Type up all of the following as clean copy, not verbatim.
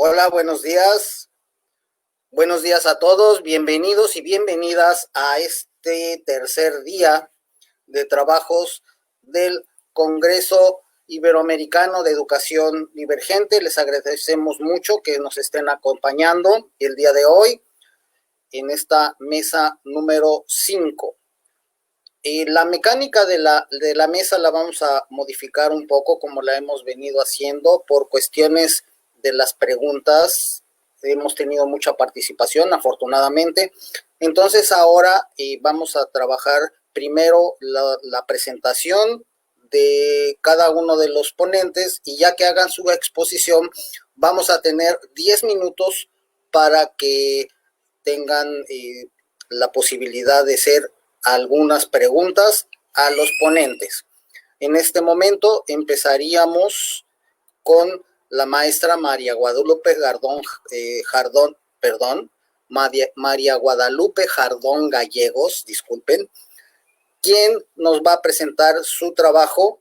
Hola, buenos días. Buenos días a todos. Bienvenidos y bienvenidas a este tercer día de trabajos del Congreso Iberoamericano de Educación Divergente. Les agradecemos mucho que nos estén acompañando el día de hoy en esta mesa número 5. La mecánica de la mesa la vamos a modificar un poco como la hemos venido haciendo por cuestiones de las preguntas. Hemos tenido mucha participación, afortunadamente. Entonces ahora vamos a trabajar primero la presentación de cada uno de los ponentes y ya que hagan su exposición, vamos a tener 10 minutos para que tengan la posibilidad de hacer algunas preguntas a los ponentes. En este momento empezaríamos con la maestra María Guadalupe María Guadalupe Jardón Gallegos, disculpen, quien nos va a presentar su trabajo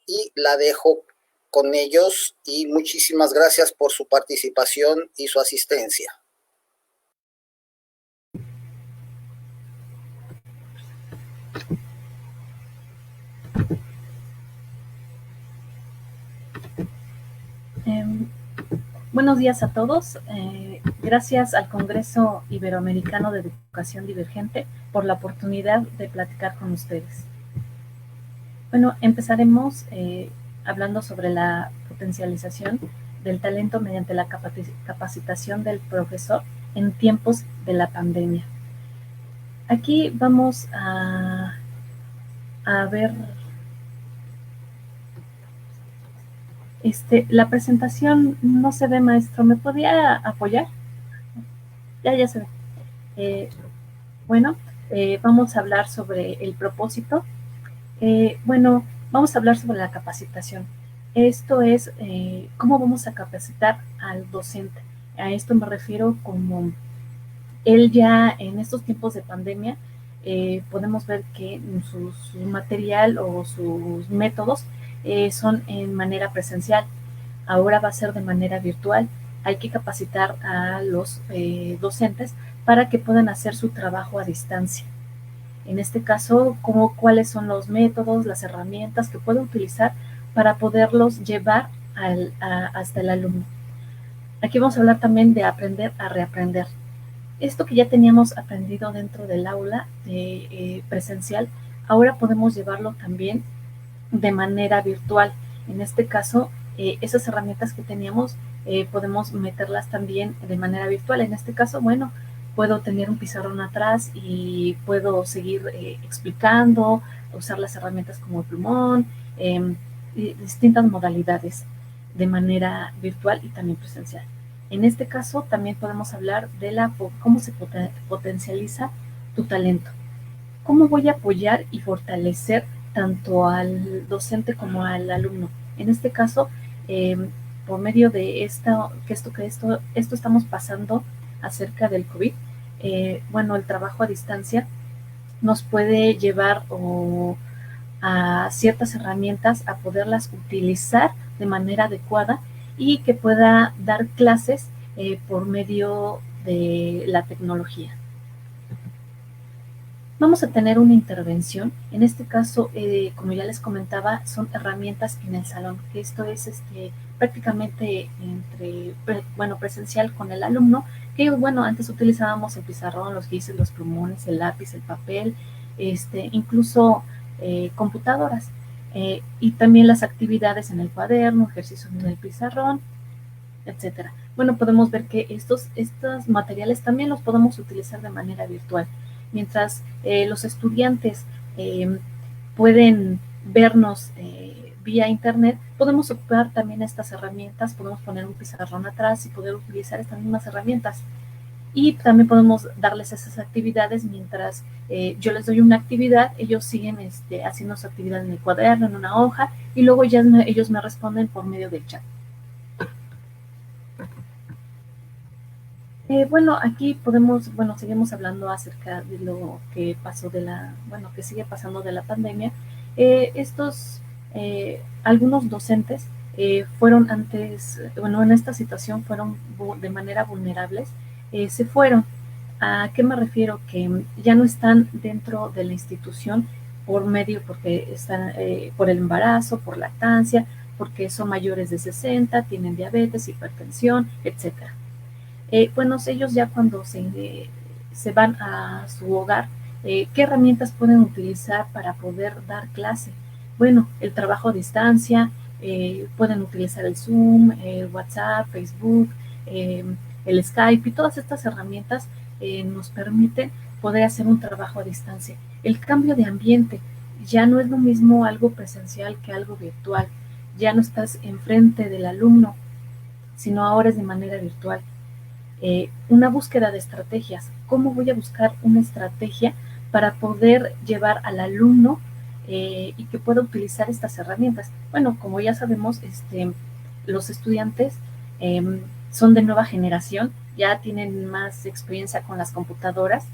y la dejo con ellos y muchísimas gracias por su participación y su asistencia. Buenos días a todos. Gracias al Congreso Iberoamericano de Educación Divergente por la oportunidad de platicar con ustedes. Bueno, empezaremos hablando sobre la potencialización del talento mediante la capacitación del profesor en tiempos de la pandemia. Aquí vamos a ver la presentación. No se ve, maestro. ¿Me podría apoyar? Ya se ve. Bueno, vamos a hablar sobre el propósito. Bueno, vamos a hablar sobre la capacitación. Esto es cómo vamos a capacitar al docente. A esto me refiero como él ya en estos tiempos de pandemia podemos ver que su material o sus métodos son en manera presencial. Ahora va a ser de manera virtual. Hay que capacitar a los docentes para que puedan hacer su trabajo a distancia. En este caso, cuáles son los métodos, las herramientas que puede utilizar para poderlos llevar hasta el alumno. Aquí vamos a hablar también de aprender a reaprender. Esto que ya teníamos aprendido dentro del aula presencial, ahora podemos llevarlo también de manera virtual. En este caso, esas herramientas que teníamos podemos meterlas también de manera virtual. En este caso, bueno, puedo tener un pizarrón atrás y puedo seguir explicando, usar las herramientas como el plumón, distintas modalidades de manera virtual y también presencial. En este caso, también podemos hablar de cómo se potencializa tu talento. ¿Cómo voy a apoyar y fortalecer tanto al docente como al alumno? En este caso, por medio de esto estamos pasando acerca del COVID, bueno, el trabajo a distancia nos puede llevar a ciertas herramientas a poderlas utilizar de manera adecuada y que pueda dar clases por medio de la tecnología. Vamos a tener una intervención. En este caso, como ya les comentaba, son herramientas en el salón, que esto es prácticamente presencial con el alumno, que bueno, antes utilizábamos el pizarrón, los guises, los plumones, el lápiz, el papel, incluso computadoras, y también las actividades en el cuaderno, ejercicios en el pizarrón, etcétera. Bueno, podemos ver que estos materiales también los podemos utilizar de manera virtual. Mientras los estudiantes pueden vernos vía internet, podemos ocupar también estas herramientas, podemos poner un pizarrón atrás y poder utilizar estas mismas herramientas. Y también podemos darles esas actividades mientras yo les doy una actividad, ellos siguen haciendo su actividad en el cuaderno, en una hoja, y luego ya ellos me responden por medio del chat. Bueno, aquí seguimos hablando acerca de lo que pasó que sigue pasando de la pandemia. Algunos docentes fueron antes, bueno, en esta situación fueron de manera vulnerables, se fueron. ¿A qué me refiero? Que ya no están dentro de la institución por medio, porque están por el embarazo, por lactancia, porque son mayores de 60, tienen diabetes, hipertensión, etcétera. Bueno, ellos ya cuando se van a su hogar, ¿qué herramientas pueden utilizar para poder dar clase? Bueno, el trabajo a distancia, pueden utilizar el Zoom, el WhatsApp, Facebook, el Skype y todas estas herramientas nos permiten poder hacer un trabajo a distancia. El cambio de ambiente ya no es lo mismo algo presencial que algo virtual. Ya no estás enfrente del alumno, sino ahora es de manera virtual. Una búsqueda de estrategias. ¿Cómo voy a buscar una estrategia para poder llevar al alumno y que pueda utilizar estas herramientas? Bueno, como ya sabemos, los estudiantes son de nueva generación, ya tienen más experiencia con las computadoras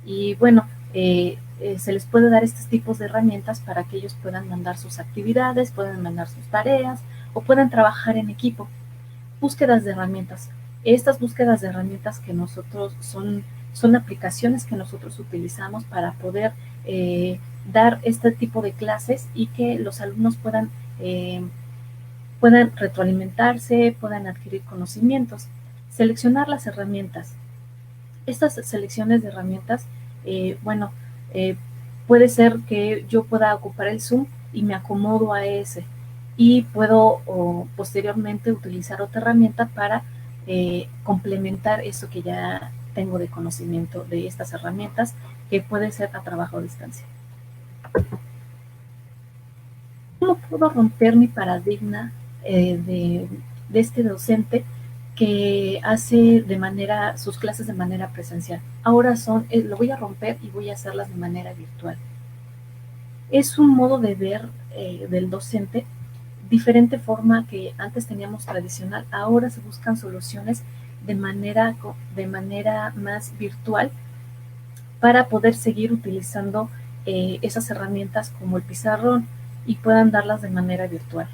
y bueno, se les puede dar estos tipos de herramientas para que ellos puedan mandar sus actividades, puedan mandar sus tareas o puedan trabajar en equipo. Búsquedas de herramientas. Estas búsquedas de herramientas que nosotros son aplicaciones que nosotros utilizamos para poder dar este tipo de clases y que los alumnos puedan retroalimentarse, puedan adquirir conocimientos. Seleccionar las herramientas. Estas selecciones de herramientas, bueno, eh, puede ser que yo pueda ocupar el Zoom y me acomodo a ese y puedo posteriormente utilizar otra herramienta para complementar eso que ya tengo de conocimiento de estas herramientas, que puede ser a trabajo a distancia. ¿Cómo puedo romper mi paradigma de este docente que hace sus clases de manera presencial? Ahora lo voy a romper y voy a hacerlas de manera virtual. Es un modo de ver del docente diferente forma que antes teníamos tradicional. Ahora se buscan soluciones de manera más virtual para poder seguir utilizando esas herramientas como el pizarrón y puedan darlas de manera virtual.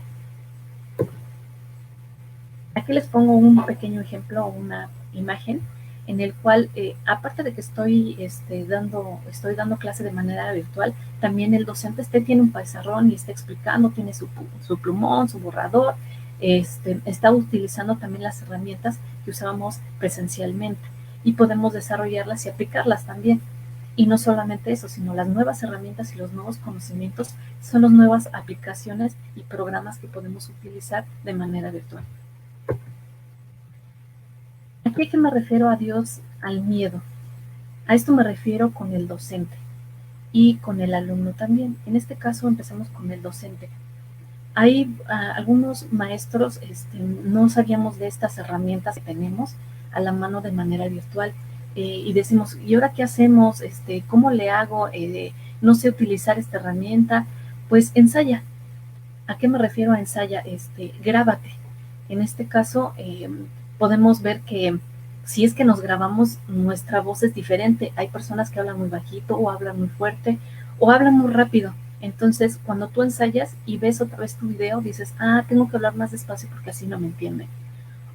Aquí les pongo un pequeño ejemplo, una imagen en el cual, aparte de que estoy dando clase de manera virtual, también el docente tiene un pizarrón y está explicando, tiene su plumón, su borrador, está utilizando también las herramientas que usábamos presencialmente y podemos desarrollarlas y aplicarlas también. Y no solamente eso, sino las nuevas herramientas y los nuevos conocimientos son las nuevas aplicaciones y programas que podemos utilizar de manera virtual. ¿A qué me refiero al miedo? A esto me refiero con el docente y con el alumno también. En este caso empezamos con el docente. Hay algunos maestros, no sabíamos de estas herramientas que tenemos a la mano de manera virtual y decimos, ¿y ahora qué hacemos? ¿Cómo le hago? No sé utilizar esta herramienta. Pues ensaya. ¿A qué me refiero a ensaya? Grábate. En este caso podemos ver que si es que nos grabamos, nuestra voz es diferente. Hay personas que hablan muy bajito o hablan muy fuerte o hablan muy rápido. Entonces, cuando tú ensayas y ves otra vez tu video, dices, tengo que hablar más despacio porque así no me entienden.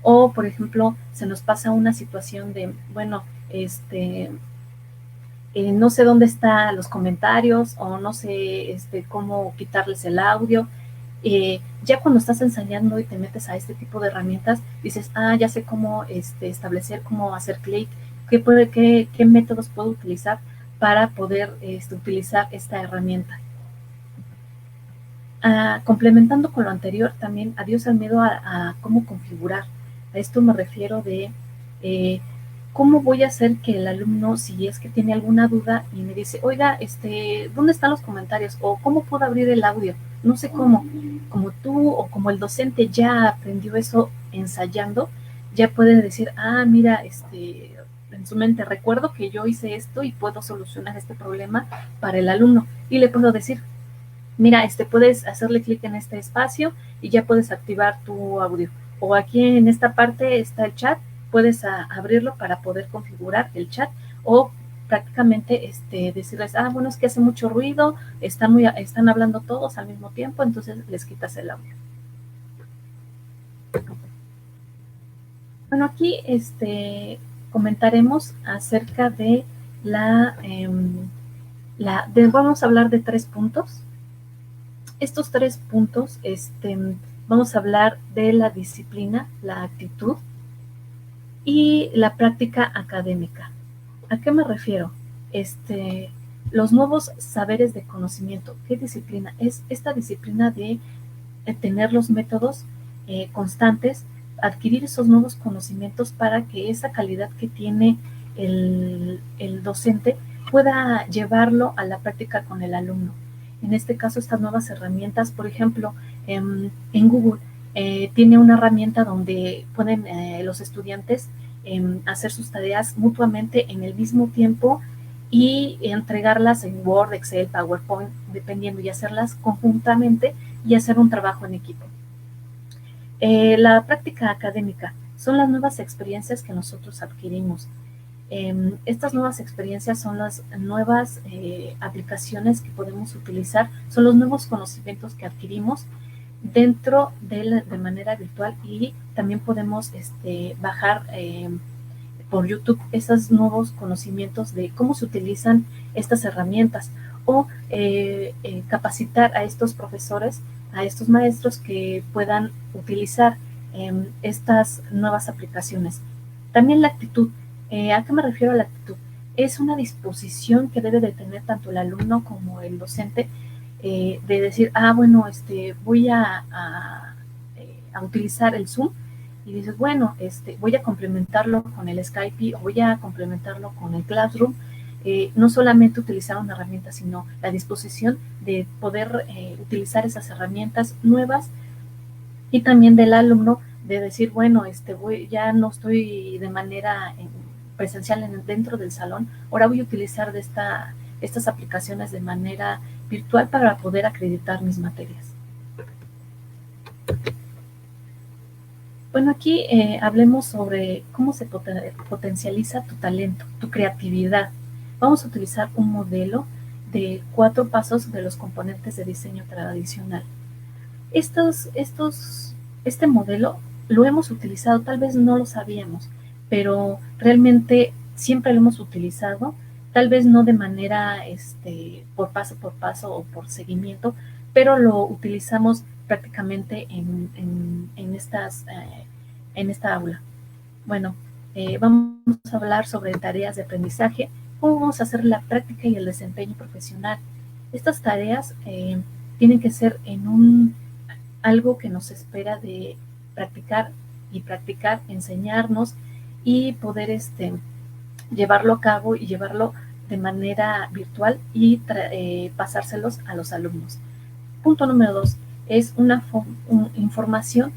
O, por ejemplo, se nos pasa una situación de, bueno, no sé dónde están los comentarios o no sé cómo quitarles el audio. Ya cuando estás ensayando y te metes a este tipo de herramientas, dices, ya sé cómo establecer, cómo hacer clic, qué métodos puedo utilizar para poder utilizar esta herramienta. Complementando con lo anterior, también adiós al miedo a cómo configurar. A esto me refiero de cómo voy a hacer que el alumno, si es que tiene alguna duda y me dice, oiga, ¿dónde están los comentarios? O ¿cómo puedo abrir el audio? No sé cómo. Como tú o como el docente ya aprendió eso ensayando, ya puede decir, mira, en su mente recuerdo que yo hice esto y puedo solucionar este problema para el alumno. Y le puedo decir, mira, puedes hacerle clic en este espacio y ya puedes activar tu audio. O aquí en esta parte está el chat, puedes abrirlo para poder configurar el chat o prácticamente decirles, bueno, es que hace mucho ruido, están hablando todos al mismo tiempo, entonces les quitas el audio. Bueno, aquí comentaremos acerca de vamos a hablar de 3 puntos. Estos 3 puntos, vamos a hablar de la disciplina, la actitud y la práctica académica. ¿A qué me refiero? Los nuevos saberes de conocimiento. ¿Qué disciplina? Es esta disciplina de tener los métodos constantes, adquirir esos nuevos conocimientos para que esa calidad que tiene el docente pueda llevarlo a la práctica con el alumno. En este caso, estas nuevas herramientas, por ejemplo, en Google, tiene una herramienta donde pueden los estudiantes hacer sus tareas mutuamente en el mismo tiempo y entregarlas en Word, Excel, PowerPoint, dependiendo, y hacerlas conjuntamente y hacer un trabajo en equipo. La práctica académica son las nuevas experiencias que nosotros adquirimos. Estas nuevas experiencias son las nuevas aplicaciones que podemos utilizar, son los nuevos conocimientos que adquirimos dentro de manera virtual, y también podemos bajar por YouTube esos nuevos conocimientos de cómo se utilizan estas herramientas, o capacitar a estos profesores, a estos maestros que puedan utilizar estas nuevas aplicaciones. También la actitud. ¿A qué me refiero a la actitud? Es una disposición que debe de tener tanto el alumno como el docente, de decir, bueno, voy a utilizar el Zoom, y dices, bueno, voy a complementarlo con el Skype o voy a complementarlo con el Classroom. No solamente utilizar una herramienta, sino la disposición de poder utilizar esas herramientas nuevas, y también del alumno de decir, bueno, ya no estoy de manera presencial dentro del salón, ahora voy a utilizar estas aplicaciones de manera virtual para poder acreditar mis materias. Bueno, aquí hablemos sobre cómo se potencializa tu talento, tu creatividad. Vamos a utilizar un modelo de 4 pasos de los componentes de diseño tradicional. Este modelo lo hemos utilizado, tal vez no lo sabíamos, pero realmente siempre lo hemos utilizado, tal vez no de manera por paso o por seguimiento, pero lo utilizamos prácticamente en esta aula. Bueno, vamos a hablar sobre tareas de aprendizaje, cómo vamos a hacer la práctica y el desempeño profesional. Estas tareas tienen que ser en algo que nos espera de practicar y practicar, enseñarnos y poder llevarlo a cabo y llevarlo de manera virtual y pasárselos a los alumnos. Punto número 2 es una información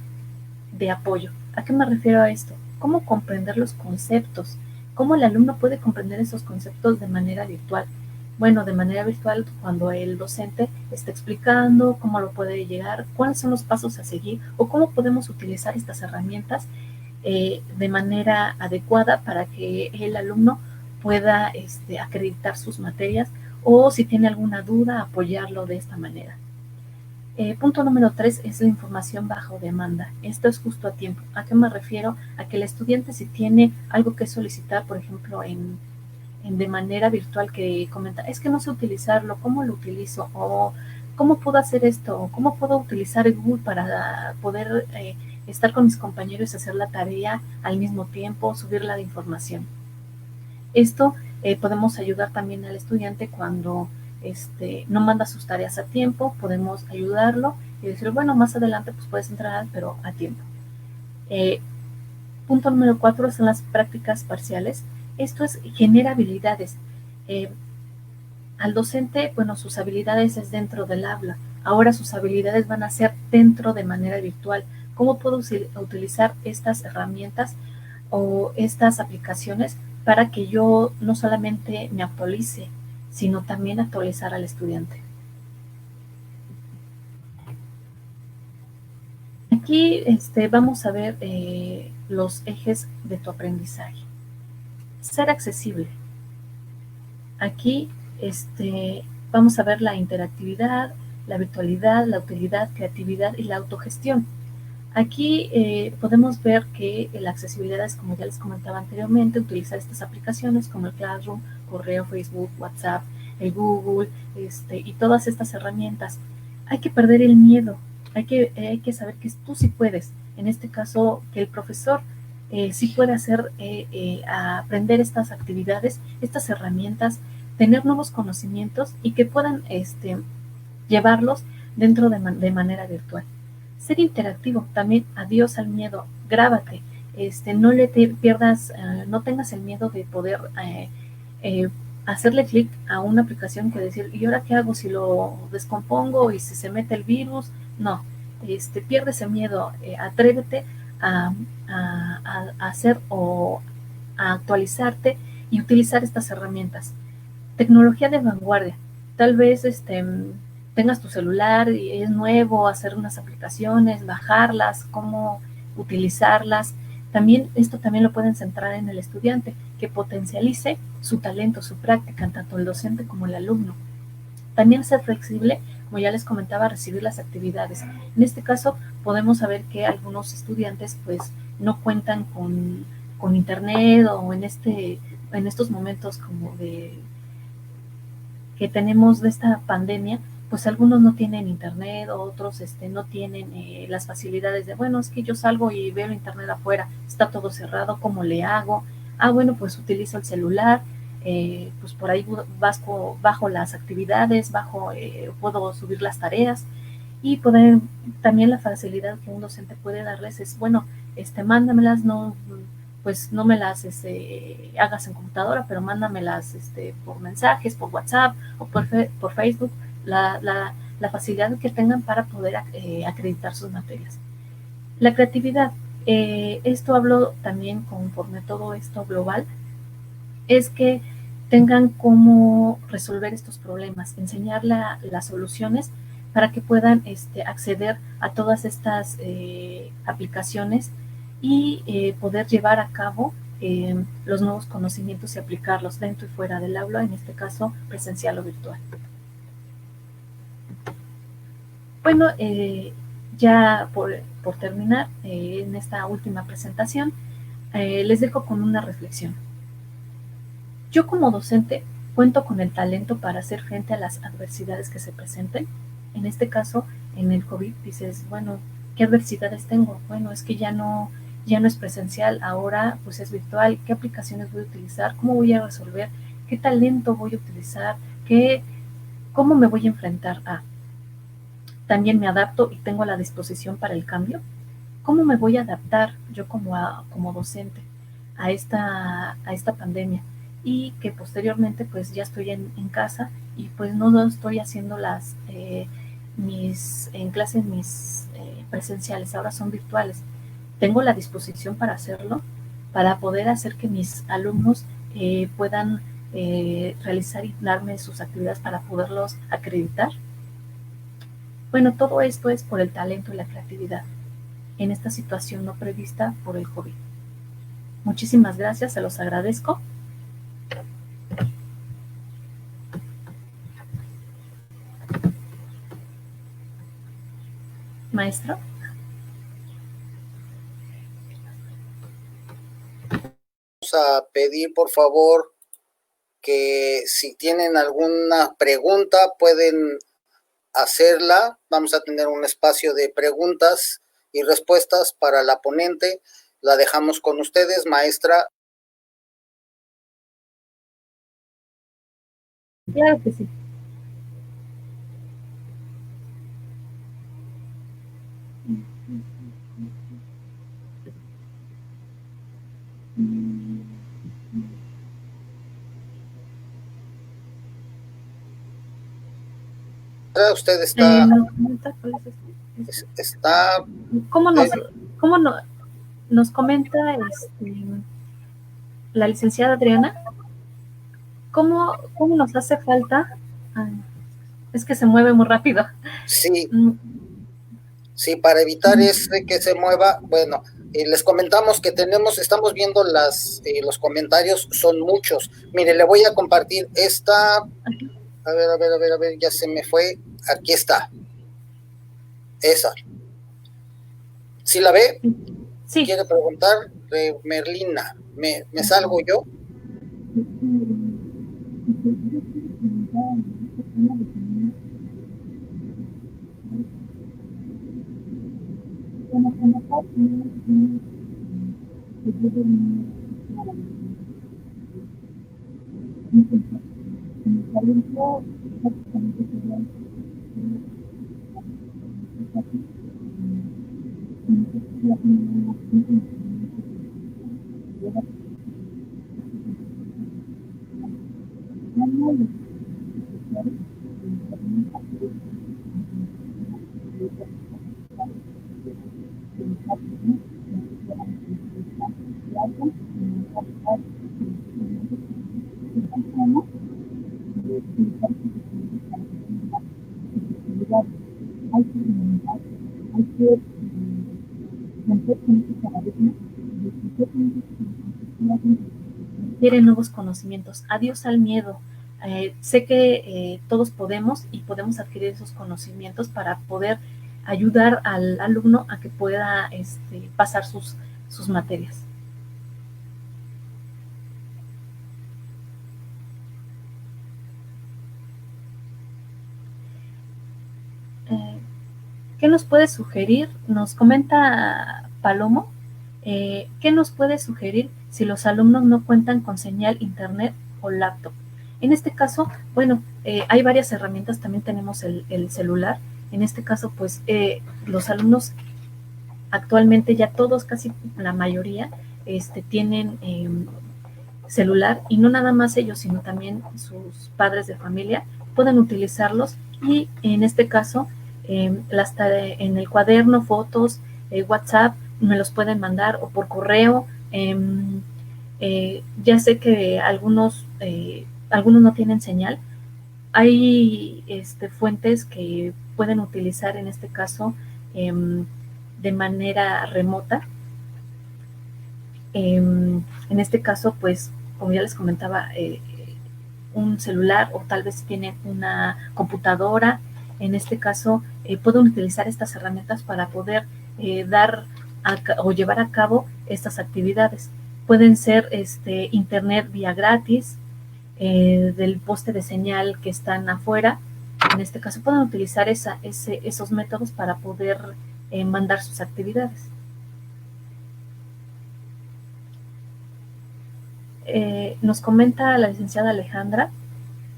de apoyo. ¿A qué me refiero a esto? ¿Cómo comprender los conceptos? ¿Cómo el alumno puede comprender esos conceptos de manera virtual? Bueno, de manera virtual, cuando el docente está explicando cómo lo puede llegar, cuáles son los pasos a seguir, o cómo podemos utilizar estas herramientas de manera adecuada para que el alumno pueda acreditar sus materias, o si tiene alguna duda, apoyarlo de esta manera. Punto número 3 es la información bajo demanda. Esto es justo a tiempo. ¿A qué me refiero? A que el estudiante, si tiene algo que solicitar, por ejemplo, de manera virtual, que comenta, es que no sé utilizarlo, ¿cómo lo utilizo? O ¿cómo puedo hacer esto? O ¿cómo puedo utilizar Google para poder estar con mis compañeros y hacer la tarea al mismo tiempo, subir la información? Esto podemos ayudar también al estudiante cuando no manda sus tareas a tiempo, podemos ayudarlo y decir, bueno, más adelante pues puedes entrar, pero a tiempo. Punto número 4 son las prácticas parciales. Esto genera habilidades. Al docente, bueno, sus habilidades es dentro del aula. Ahora sus habilidades van a ser dentro de manera virtual. ¿Cómo puedo utilizar estas herramientas o estas aplicaciones para que yo no solamente me actualice, sino también actualizar al estudiante? Aquí vamos a ver los ejes de tu aprendizaje. Ser accesible. Aquí vamos a ver la interactividad, la virtualidad, la utilidad, creatividad y la autogestión. Aquí podemos ver que la accesibilidad es, como ya les comentaba anteriormente, utilizar estas aplicaciones como el Classroom, correo, Facebook, WhatsApp, el Google, y todas estas herramientas. Hay que perder el miedo, hay que saber que tú sí puedes. En este caso, que el profesor sí puede hacer, aprender estas actividades, estas herramientas, tener nuevos conocimientos y que puedan llevarlos dentro de manera virtual. Ser interactivo, también adiós al miedo, grábate, no le pierdas, no tengas el miedo de poder eh, hacerle clic a una aplicación que decir, ¿y ahora qué hago si lo descompongo y si se mete el virus? No, pierde ese miedo, atrévete a, a hacer o a actualizarte y utilizar estas herramientas. Tecnología de vanguardia, tal vez tengas tu celular y es nuevo, hacer unas aplicaciones, bajarlas, cómo utilizarlas. También esto también lo pueden centrar en el estudiante, que potencialice su talento, su práctica, tanto el docente como el alumno. También ser flexible, como ya les comentaba, recibir las actividades. En este caso, podemos saber que algunos estudiantes pues no cuentan con internet o en estos momentos como de que tenemos de esta pandemia, pues algunos no tienen internet, otros no tienen las facilidades de, bueno, es que yo salgo y veo el internet afuera, está todo cerrado, ¿cómo le hago? Ah, bueno, pues utilizo el celular, pues por ahí bajo las actividades, puedo subir las tareas y poder, también la facilidad que un docente puede darles es, bueno, mándamelas, no, pues no me las hagas en computadora, pero mándamelas por mensajes, por WhatsApp o por Facebook, la facilidad que tengan para poder acreditar sus materias. La creatividad, esto hablo también conforme todo esto global, es que tengan cómo resolver estos problemas, enseñar las soluciones para que puedan acceder a todas estas aplicaciones y poder llevar a cabo los nuevos conocimientos y aplicarlos dentro y fuera del aula, en este caso presencial o virtual. Bueno, ya por terminar en esta última presentación, les dejo con una reflexión. Yo como docente cuento con el talento para hacer frente a las adversidades que se presenten. En este caso, en el COVID, dices, bueno, ¿qué adversidades tengo? Bueno, es que ya no es presencial, ahora pues es virtual. ¿Qué aplicaciones voy a utilizar? ¿Cómo voy a resolver? ¿Qué talento voy a utilizar? ¿Cómo me voy a enfrentar a? También me adapto y tengo la disposición para el cambio. ¿Cómo me voy a adaptar yo como docente a esta pandemia? Y que posteriormente pues ya estoy en casa y pues no estoy haciendo en clases mis presenciales, ahora son virtuales. Tengo la disposición para hacerlo, para poder hacer que mis alumnos puedan realizar y darme sus actividades para poderlos acreditar. Bueno, todo esto es por el talento y la creatividad en esta situación no prevista por el COVID. Muchísimas gracias, se los agradezco. Maestro. Vamos a pedir, por favor, que si tienen alguna pregunta pueden hacerla. Vamos a tener un espacio de preguntas y respuestas para la ponente. La dejamos con ustedes, maestra. Claro que sí. Usted está... ¿Cómo nos comenta la licenciada Adriana? ¿Cómo nos hace falta? Ay, es que se mueve muy rápido. Sí, sí, para evitar que se mueva, bueno, les comentamos que estamos viendo los comentarios, son muchos. Mire, le voy a compartir esta, a ver, ya se me fue, aquí está, esa. ¿Sí la ve? Sí. Quiere preguntar de Merlina. ¿Me salgo yo? Quiere nuevos conocimientos. Adiós al miedo. Sé que todos podemos y podemos adquirir esos conocimientos para poder ayudar al alumno a que pueda pasar sus materias. ¿Qué nos puede sugerir? Nos comenta Palomo. ¿Qué nos puede sugerir si los alumnos no cuentan con señal internet o laptop? En este caso, bueno, hay varias herramientas, también tenemos el celular. En este caso, pues los alumnos actualmente ya todos, casi la mayoría, tienen celular, y no nada más ellos, sino también sus padres de familia pueden utilizarlos, y en este caso en el cuaderno, fotos, WhatsApp, me los pueden mandar o por correo. Ya sé que algunos no tienen señal. Hay fuentes que pueden utilizar en este caso de manera remota. En este caso, pues, como ya les comentaba, un celular, o tal vez tienen una computadora. En este caso, pueden utilizar estas herramientas para poder dar o llevar a cabo estas actividades. Pueden ser internet vía gratis, del poste de señal que están afuera. En este caso, pueden utilizar esos métodos para poder mandar sus actividades. Nos comenta la licenciada Alejandra: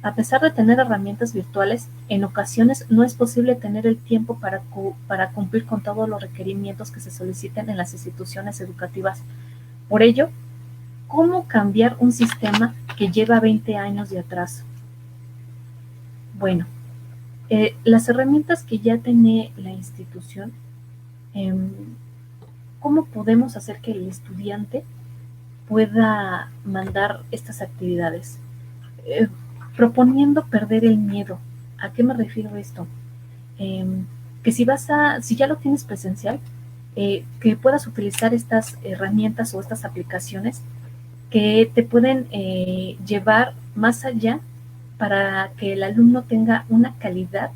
a pesar de tener herramientas virtuales, en ocasiones no es posible tener el tiempo para cumplir con todos los requerimientos que se solicitan en las instituciones educativas. Por ello, ¿cómo cambiar un sistema que lleva 20 años de atraso? Bueno, las herramientas que ya tiene la institución, ¿cómo podemos hacer que el estudiante pueda mandar estas actividades? Proponiendo perder el miedo. ¿A qué me refiero esto? Que si ya lo tienes presencial, que puedas utilizar estas herramientas o estas aplicaciones que te pueden llevar más allá, para que el alumno tenga una calidad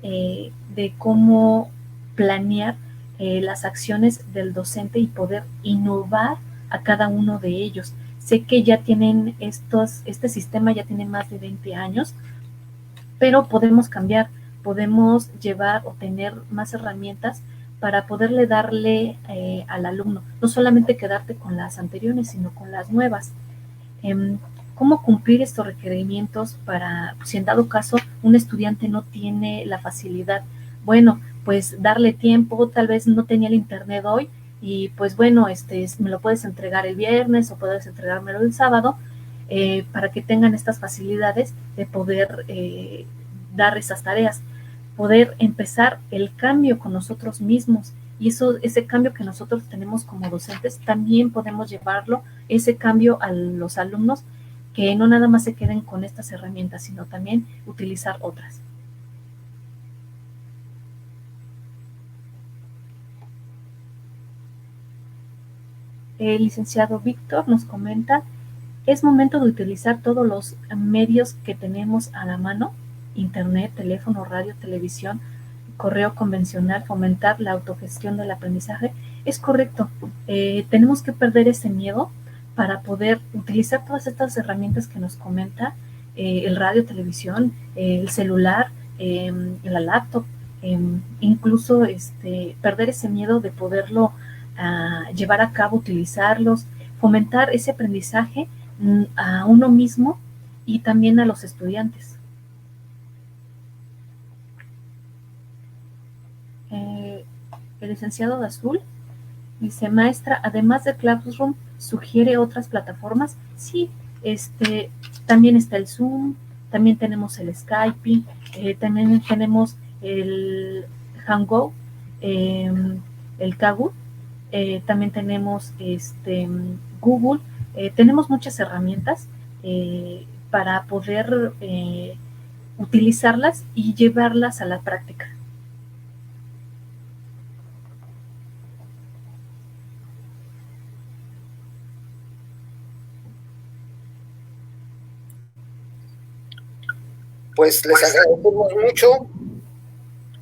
de cómo planear las acciones del docente y poder innovar a cada uno de ellos. Sé que ya tienen este sistema ya tiene más de 20 años, pero podemos cambiar, podemos llevar o tener más herramientas para poderle darle al alumno, no solamente quedarte con las anteriores, sino con las nuevas. ¿Cómo cumplir estos requerimientos para, si en dado caso un estudiante no tiene la facilidad? Bueno, pues darle tiempo. Tal vez no tenía el internet hoy, y pues bueno, me lo puedes entregar el viernes o puedes entregármelo el sábado, para que tengan estas facilidades de poder dar esas tareas, poder empezar el cambio con nosotros mismos. Y ese cambio que nosotros tenemos como docentes, también podemos llevarlo, ese cambio, a los alumnos, que no nada más se queden con estas herramientas, sino también utilizar otras. El licenciado Víctor nos comenta: es momento de utilizar todos los medios que tenemos a la mano: internet, teléfono, radio, televisión, correo convencional, fomentar la autogestión del aprendizaje. Es correcto. Tenemos que perder ese miedo para poder utilizar todas estas herramientas que nos comenta, el radio, televisión, el celular, la laptop, incluso perder ese miedo de poderlo llevar a cabo, utilizarlos, fomentar ese aprendizaje a uno mismo y también a los estudiantes. El licenciado de Azul dice, maestra, además de Classroom, ¿sugiere otras plataformas? Sí, también está el Zoom, también tenemos el Skype, también tenemos el Hangout, el Kahoot, también tenemos Google, tenemos muchas herramientas para poder utilizarlas y llevarlas a la práctica. Pues les agradecemos mucho,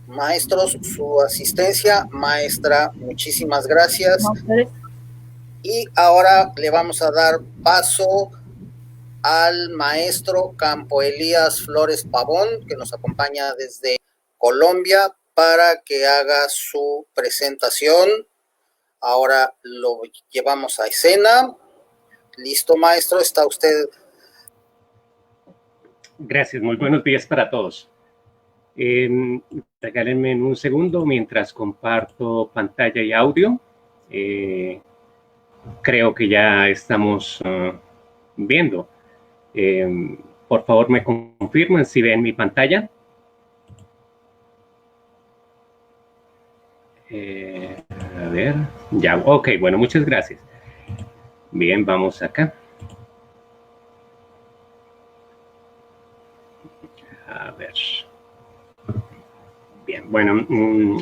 maestros, su asistencia. Maestra, muchísimas gracias. Y ahora le vamos a dar paso al maestro Campo Elías Flores Pavón, que nos acompaña desde Colombia, para que haga su presentación. Ahora lo llevamos a escena. Listo, maestro, está usted. Gracias, muy buenos días para todos. Regálenme un segundo mientras comparto pantalla y audio. Creo que ya estamos viendo. Por favor, me confirman si ven mi pantalla. A ver, ya, ok, bueno, muchas gracias. Bien, vamos acá. A ver. Bien, bueno,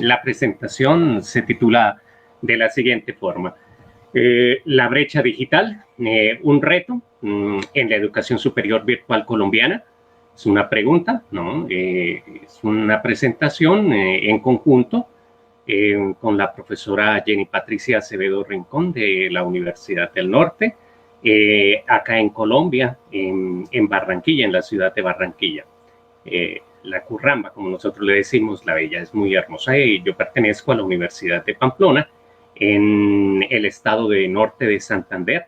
la presentación se titula de la siguiente forma. La brecha digital, un reto en la educación superior virtual colombiana. Es una pregunta, ¿no? Es una presentación en conjunto con la profesora Jenny Patricia Acevedo Rincón de la Universidad del Norte, acá en Colombia, en Barranquilla, en la ciudad de Barranquilla. La Curramba, como nosotros le decimos, la bella, es muy hermosa. Yo pertenezco a la Universidad de Pamplona, en el estado de norte de Santander,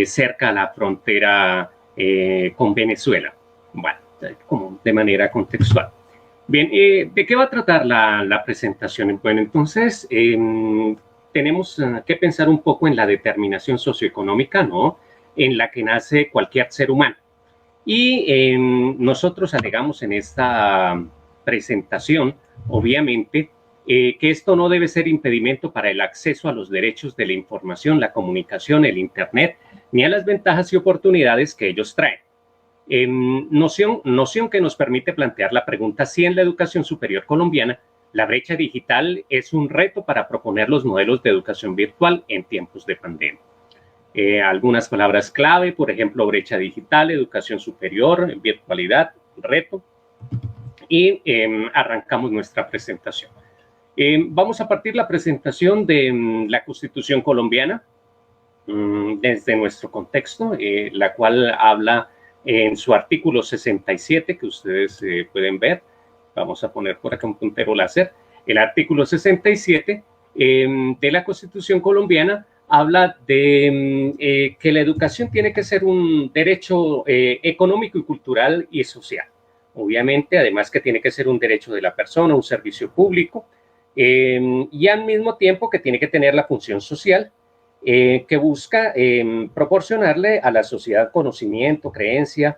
cerca a la frontera con Venezuela. Bueno, como de manera contextual. Bien, ¿de qué va a tratar la presentación? Bueno, entonces tenemos que pensar un poco en la determinación socioeconómica, ¿no? En la que nace cualquier ser humano. Y nosotros alegamos en esta presentación, obviamente, que esto no debe ser impedimento para el acceso a los derechos de la información, la comunicación, el Internet, ni a las ventajas y oportunidades que ellos traen. Noción que nos permite plantear la pregunta si en la educación superior colombiana la brecha digital es un reto para proponer los modelos de educación virtual en tiempos de pandemia. Algunas palabras clave, por ejemplo, brecha digital, educación superior, virtualidad, reto. Y arrancamos nuestra presentación. Vamos a partir la presentación de la Constitución colombiana desde nuestro contexto, la cual habla en su artículo 67, que ustedes pueden ver. Vamos a poner por acá un puntero láser. El artículo 67 de la Constitución colombiana habla de que la educación tiene que ser un derecho económico y cultural y social. Obviamente, además que tiene que ser un derecho de la persona, un servicio público, y al mismo tiempo que tiene que tener la función social que busca proporcionarle a la sociedad conocimiento, creencia,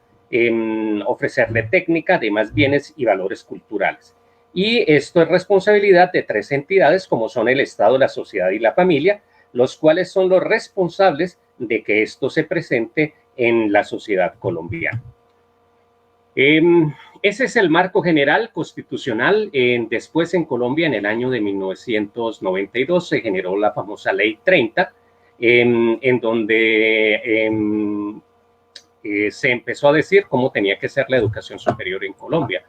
ofrecerle técnica, además bienes y valores culturales. Y esto es responsabilidad de tres entidades como son el Estado, la sociedad y la familia, los cuales son los responsables de que esto se presente en la sociedad colombiana. Ese es el marco general constitucional. Después en Colombia, en el año de 1992, se generó la famosa Ley 30, en donde se empezó a decir cómo tenía que ser la educación superior en Colombia.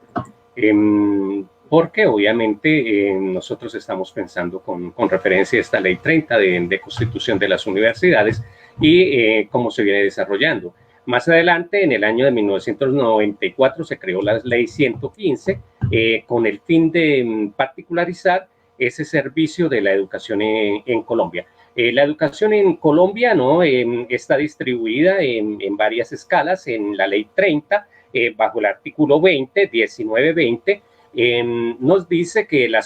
porque obviamente nosotros estamos pensando con referencia a esta Ley 30 de Constitución de las Universidades y cómo se viene desarrollando. Más adelante, en el año de 1994, se creó la Ley 115 con el fin de particularizar ese servicio de la educación en Colombia. La educación en Colombia, ¿no? Está distribuida en varias escalas. En la Ley 30, bajo el artículo 20, 19-20, nos dice que la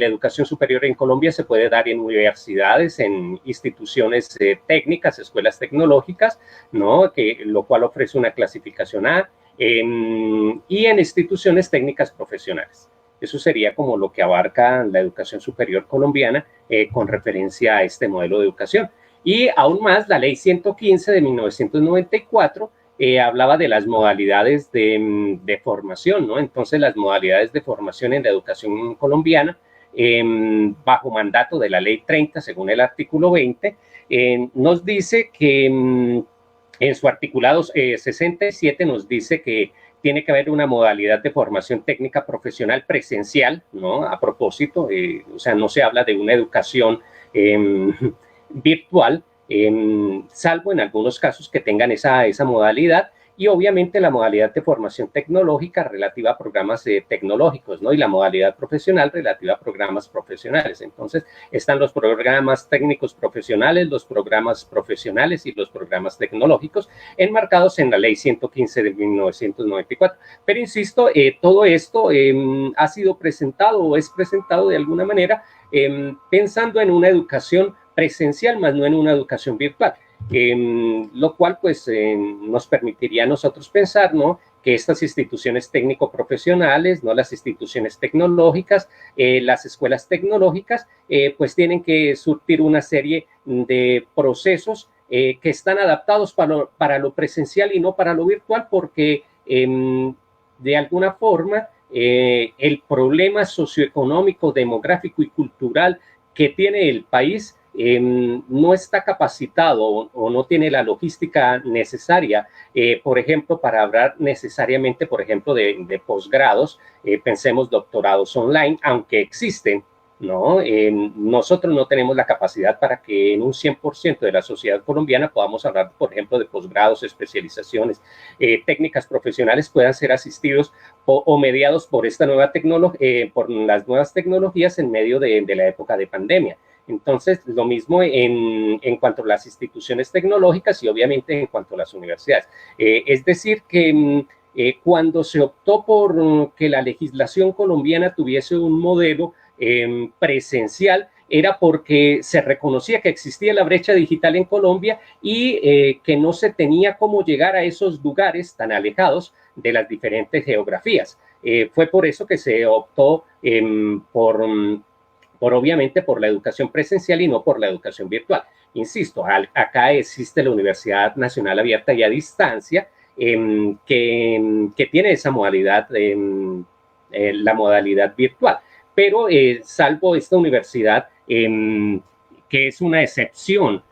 educación superior en Colombia se puede dar en universidades, en instituciones técnicas, escuelas tecnológicas, ¿no? Lo cual ofrece una clasificación A, y en instituciones técnicas profesionales. Eso sería como lo que abarca la educación superior colombiana con referencia a este modelo de educación. Y aún más, la Ley 115 de 1994 hablaba de las modalidades de formación, ¿no? Entonces, las modalidades de formación en la educación colombiana, bajo mandato de la Ley 30, según el artículo 20, nos dice que en su articulado 67 nos dice que tiene que haber una modalidad de formación técnica profesional presencial, ¿no? A propósito, o sea, no se habla de una educación virtual, salvo en algunos casos que tengan esa modalidad, y obviamente la modalidad de formación tecnológica relativa a programas tecnológicos, ¿no? Y la modalidad profesional relativa a programas profesionales. Entonces, están los programas técnicos profesionales, los programas profesionales y los programas tecnológicos enmarcados en la Ley 115 de 1994. Pero insisto, todo esto ha sido presentado o es presentado de alguna manera pensando en una educación presencial, más no en una educación virtual. Lo cual pues nos permitiría a nosotros pensar, ¿no?, que estas instituciones técnico-profesionales, ¿no?, las instituciones tecnológicas, las escuelas tecnológicas, pues tienen que surtir una serie de procesos que están adaptados para lo presencial y no para lo virtual, porque de alguna forma el problema socioeconómico, demográfico y cultural que tiene el país no está capacitado o no tiene la logística necesaria, por ejemplo, para hablar necesariamente, por ejemplo, de posgrados. Pensemos doctorados online, aunque existen, ¿no? Nosotros no tenemos la capacidad para que en un 100% de la sociedad colombiana podamos hablar, por ejemplo, de posgrados, especializaciones, técnicas profesionales puedan ser asistidos o mediados por esta nueva por las nuevas tecnologías en medio de la época de pandemia. Entonces, lo mismo en cuanto a las instituciones tecnológicas y obviamente en cuanto a las universidades. Es decir, que cuando se optó por que la legislación colombiana tuviese un modelo presencial, era porque se reconocía que existía la brecha digital en Colombia y que no se tenía cómo llegar a esos lugares tan alejados de las diferentes geografías. Fue por eso que se optó obviamente por la educación presencial y no por la educación virtual. Insisto, acá existe la Universidad Nacional Abierta y a Distancia, que tiene esa modalidad, la modalidad virtual, pero salvo esta universidad, que es una excepción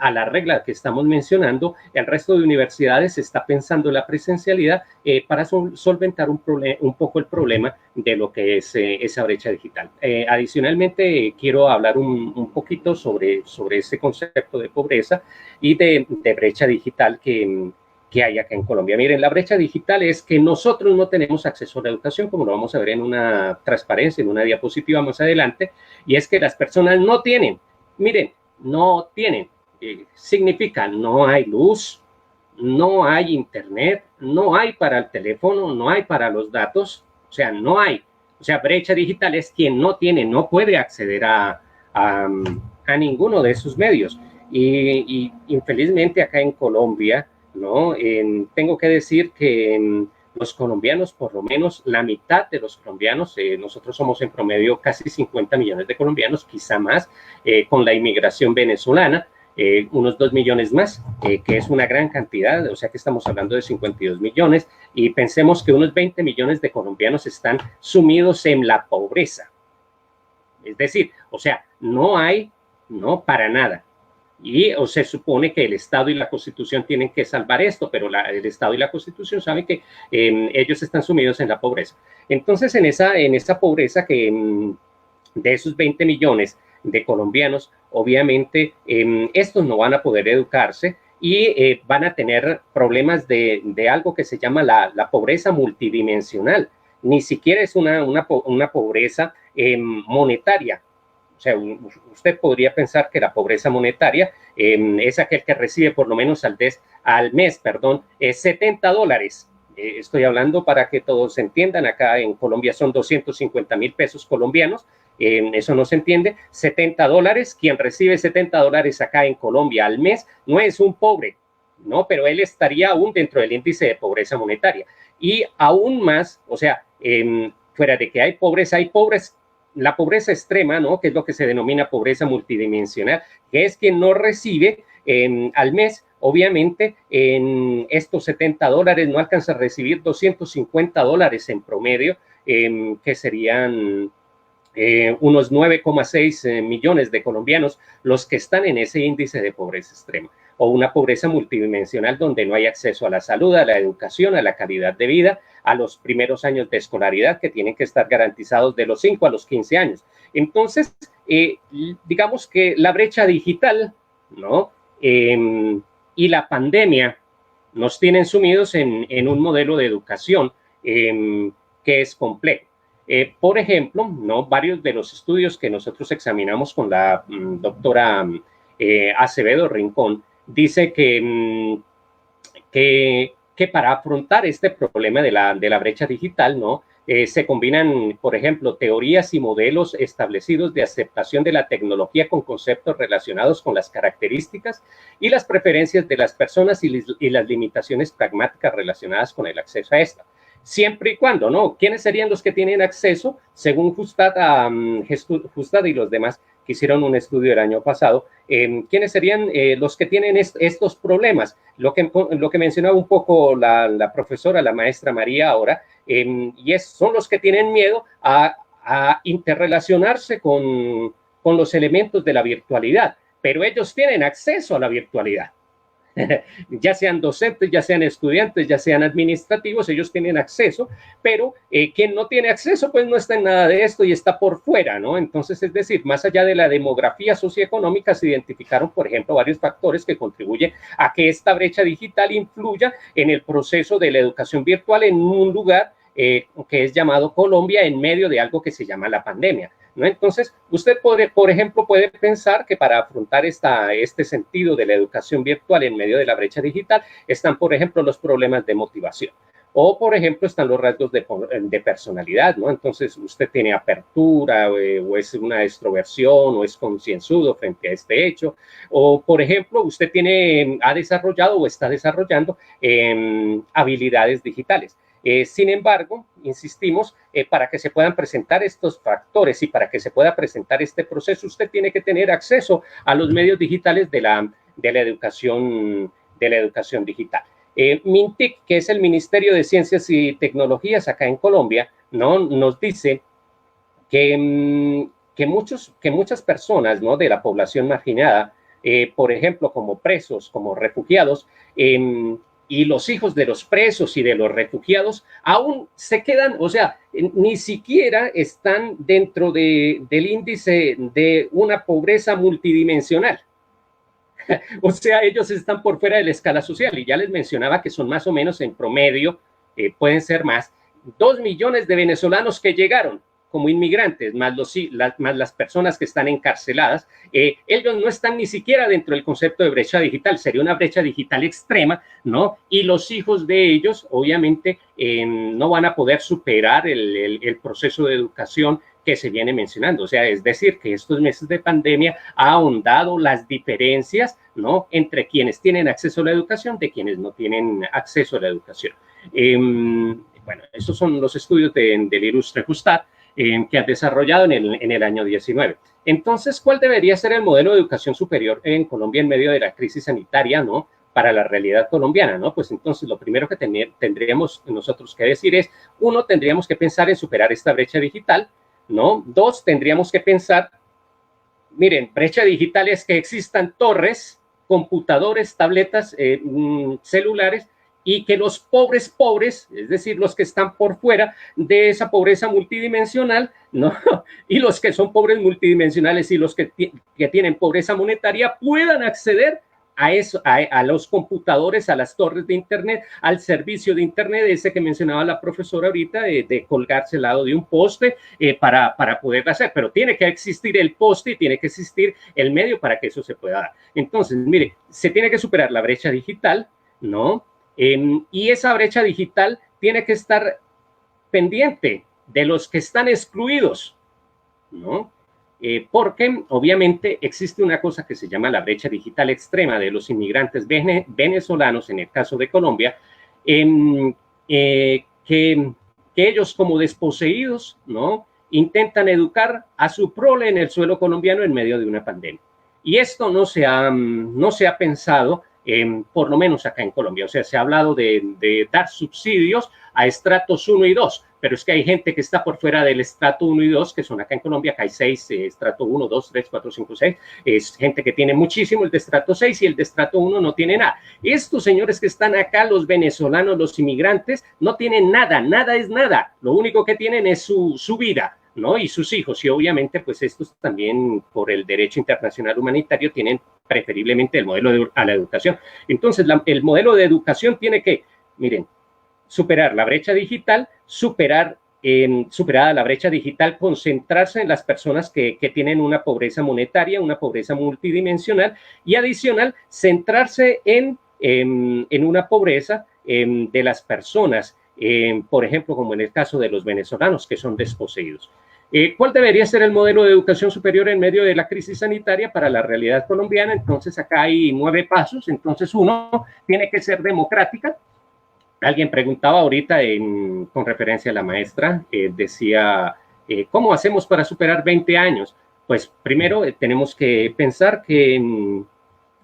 a la regla que estamos mencionando, el resto de universidades está pensando en la presencialidad para solventar un poco el problema de lo que es esa brecha digital. Adicionalmente, quiero hablar un poquito sobre ese concepto de pobreza y de brecha digital que hay acá en Colombia. Miren, la brecha digital es que nosotros no tenemos acceso a la educación, como lo vamos a ver en una transparencia, en una diapositiva más adelante, y es que las personas no tienen, miren, no tienen, significa no hay luz, no hay internet, no hay para el teléfono, no hay para los datos, o sea, no hay. O sea, brecha digital es quien no tiene, no puede acceder a ninguno de esos medios. Y infelizmente acá en Colombia, ¿no? Tengo que decir que los colombianos, por lo menos la mitad de los colombianos, nosotros somos en promedio casi 50 millones de colombianos, quizá más, con la inmigración venezolana, unos 2 millones más, que es una gran cantidad, o sea que estamos hablando de 52 millones, y pensemos que unos 20 millones de colombianos están sumidos en la pobreza. Es decir, o sea, no hay, no para nada. o se supone que el Estado y la Constitución tienen que salvar esto, pero el Estado y la Constitución saben que ellos están sumidos en la pobreza. Entonces, en esa pobreza que de esos 20 millones de colombianos, obviamente estos no van a poder educarse y van a tener problemas de algo que se llama la pobreza multidimensional. Ni siquiera es una pobreza monetaria. O sea, usted podría pensar que la pobreza monetaria es aquel que recibe por lo menos al mes, $70. Estoy hablando para que todos entiendan, acá en Colombia son 250.000 pesos colombianos, eso no se entiende, $70, quien recibe $70 acá en Colombia al mes no es un pobre, ¿no? Pero él estaría aún dentro del índice de pobreza monetaria. Y aún más, o sea, fuera de que hay pobres, la pobreza extrema, ¿no? Que es lo que se denomina pobreza multidimensional, que es quien no recibe al mes, obviamente, en estos $70 no alcanza a recibir $250 en promedio, que serían unos 9,6 millones de colombianos los que están en ese índice de pobreza extrema, o una pobreza multidimensional donde no hay acceso a la salud, a la educación, a la calidad de vida, a los primeros años de escolaridad que tienen que estar garantizados de los 5 a los 15 años. Entonces, digamos que la brecha digital, ¿no? Y la pandemia nos tienen sumidos en un modelo de educación que es complejo. Por ejemplo, ¿no? Varios de los estudios que nosotros examinamos con la doctora Acevedo Rincón dice que para afrontar este problema de la brecha digital, ¿no? Se combinan, por ejemplo, teorías y modelos establecidos de aceptación de la tecnología con conceptos relacionados con las características y las preferencias de las personas y las limitaciones pragmáticas relacionadas con el acceso a esta. Siempre y cuando, ¿no? ¿Quiénes serían los que tienen acceso? Según Hustad y los demás que hicieron un estudio el año pasado, ¿quiénes serían los que tienen estos problemas? Lo que mencionaba un poco la profesora, la maestra María ahora, son los que tienen miedo a interrelacionarse con los elementos de la virtualidad, pero ellos tienen acceso a la virtualidad. Ya sean docentes, ya sean estudiantes, ya sean administrativos, ellos tienen acceso, pero quien no tiene acceso, pues no está en nada de esto y está por fuera, ¿no? Entonces, es decir, más allá de la demografía socioeconómica, se identificaron, por ejemplo, varios factores que contribuyen a que esta brecha digital influya en el proceso de la educación virtual en un lugar que es llamado Colombia en medio de algo que se llama la pandemia, ¿no? Entonces, usted, por ejemplo, puede pensar que para afrontar este sentido de la educación virtual en medio de la brecha digital están, por ejemplo, los problemas de motivación. O, por ejemplo, están los rasgos de personalidad, ¿no? Entonces, usted tiene apertura o es una extroversión o es concienzudo frente a este hecho. O, por ejemplo, usted ha desarrollado o está desarrollando habilidades digitales. Sin embargo, insistimos, para que se puedan presentar estos factores y para que se pueda presentar este proceso, usted tiene que tener acceso a los medios digitales de la educación digital. MINTIC, que es el Ministerio de Ciencias y Tecnologías acá en Colombia, ¿no? Nos dice que muchas personas, ¿no? De la población marginada, por ejemplo, como presos, como refugiados, y los hijos de los presos y de los refugiados aún se quedan, o sea, ni siquiera están dentro del índice de una pobreza multidimensional. O sea, ellos están por fuera de la escala social y ya les mencionaba que son más o menos en promedio, pueden ser más, 2 millones de venezolanos que llegaron como inmigrantes, más las personas que están encarceladas, ellos no están ni siquiera dentro del concepto de brecha digital, sería una brecha digital extrema, ¿no? Y los hijos de ellos, obviamente, no van a poder superar el proceso de educación que se viene mencionando. O sea, es decir, que estos meses de pandemia ha ahondado las diferencias, ¿no? Entre quienes tienen acceso a la educación de quienes no tienen acceso a la educación. Bueno, esos son los estudios del ilustre Hustad, que ha desarrollado en el año 19. Entonces, ¿cuál debería ser el modelo de educación superior en Colombia en medio de la crisis sanitaria, ¿no? Para la realidad colombiana, ¿no? Pues entonces lo primero que tendríamos nosotros que decir es, 1, tendríamos que pensar en superar esta brecha digital, ¿no? 2, tendríamos que pensar miren, brecha digital es que existan torres, computadores, tabletas, celulares, y que los pobres, es decir, los que están por fuera de esa pobreza multidimensional, ¿no? Y los que son pobres multidimensionales y los que tienen pobreza monetaria puedan acceder a eso, a los computadores, a las torres de internet, al servicio de internet, ese que mencionaba la profesora ahorita, de colgarse al lado de un poste para poder hacer, pero tiene que existir el poste y tiene que existir el medio para que eso se pueda dar. Entonces, mire, se tiene que superar la brecha digital, ¿no? Y esa brecha digital tiene que estar pendiente de los que están excluidos, ¿no? Porque obviamente existe una cosa que se llama la brecha digital extrema de los inmigrantes venezolanos, en el caso de Colombia, que ellos como desposeídos, ¿no? Intentan educar a su prole en el suelo colombiano en medio de una pandemia. Y esto no se ha pensado, por lo menos acá en Colombia. O sea, se ha hablado de dar subsidios a estratos 1 y 2, pero es que hay gente que está por fuera del estrato 1 y 2, que son acá en Colombia, que hay 6, estrato 1, 2, 3, 4, 5, 6, es gente que tiene muchísimo, el de estrato 6 y el de estrato 1 no tiene nada. Estos señores que están acá, los venezolanos, los inmigrantes, no tienen nada, nada es nada, lo único que tienen es su vida, ¿no? Y sus hijos, y obviamente pues estos también por el derecho internacional humanitario tienen preferiblemente el modelo a la educación. Entonces el modelo de educación tiene que, miren, superar la brecha digital, superada la brecha digital, concentrarse en las personas que tienen una pobreza monetaria, una pobreza multidimensional, y adicional, centrarse en una pobreza de las personas, por ejemplo, como en el caso de los venezolanos que son desposeídos. ¿Cuál debería ser el modelo de educación superior en medio de la crisis sanitaria para la realidad colombiana? Entonces, acá hay 9 pasos. Entonces, uno, tiene que ser democrática. Alguien preguntaba ahorita con referencia a la maestra, decía, ¿cómo hacemos para superar 20 años? Pues primero tenemos que pensar que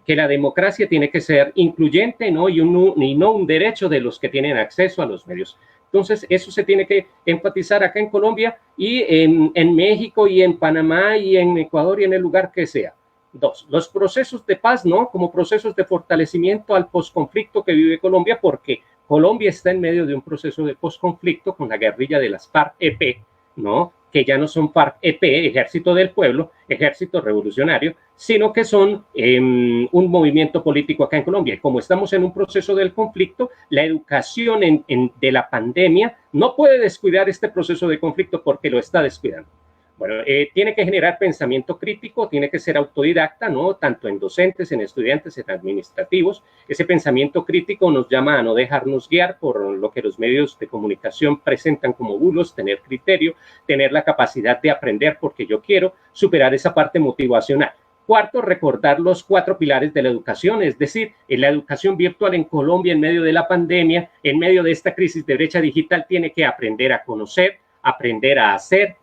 la democracia tiene que ser incluyente, ¿no? Y no un derecho de los que tienen acceso a los medios. Entonces, eso se tiene que enfatizar acá en Colombia y en México y en Panamá y en Ecuador y en el lugar que sea. 2, los procesos de paz, ¿no? Como procesos de fortalecimiento al posconflicto que vive Colombia, porque Colombia está en medio de un proceso de posconflicto con la guerrilla de las FARC-EP, ¿no? Que ya no son FARC-EP, Ejército del Pueblo, Ejército Revolucionario, sino que son un movimiento político acá en Colombia. Y como estamos en un proceso del conflicto, la educación de la pandemia no puede descuidar este proceso de conflicto porque lo está descuidando. Bueno, tiene que generar pensamiento crítico, tiene que ser autodidacta, ¿no? Tanto en docentes, en estudiantes, en administrativos. Ese pensamiento crítico nos llama a no dejarnos guiar por lo que los medios de comunicación presentan como bulos, tener criterio, tener la capacidad de aprender porque yo quiero, superar esa parte motivacional. 4, recordar los 4 pilares de la educación, es decir, la educación virtual en Colombia en medio de la pandemia, en medio de esta crisis de brecha digital, tiene que aprender a conocer, aprender a hacer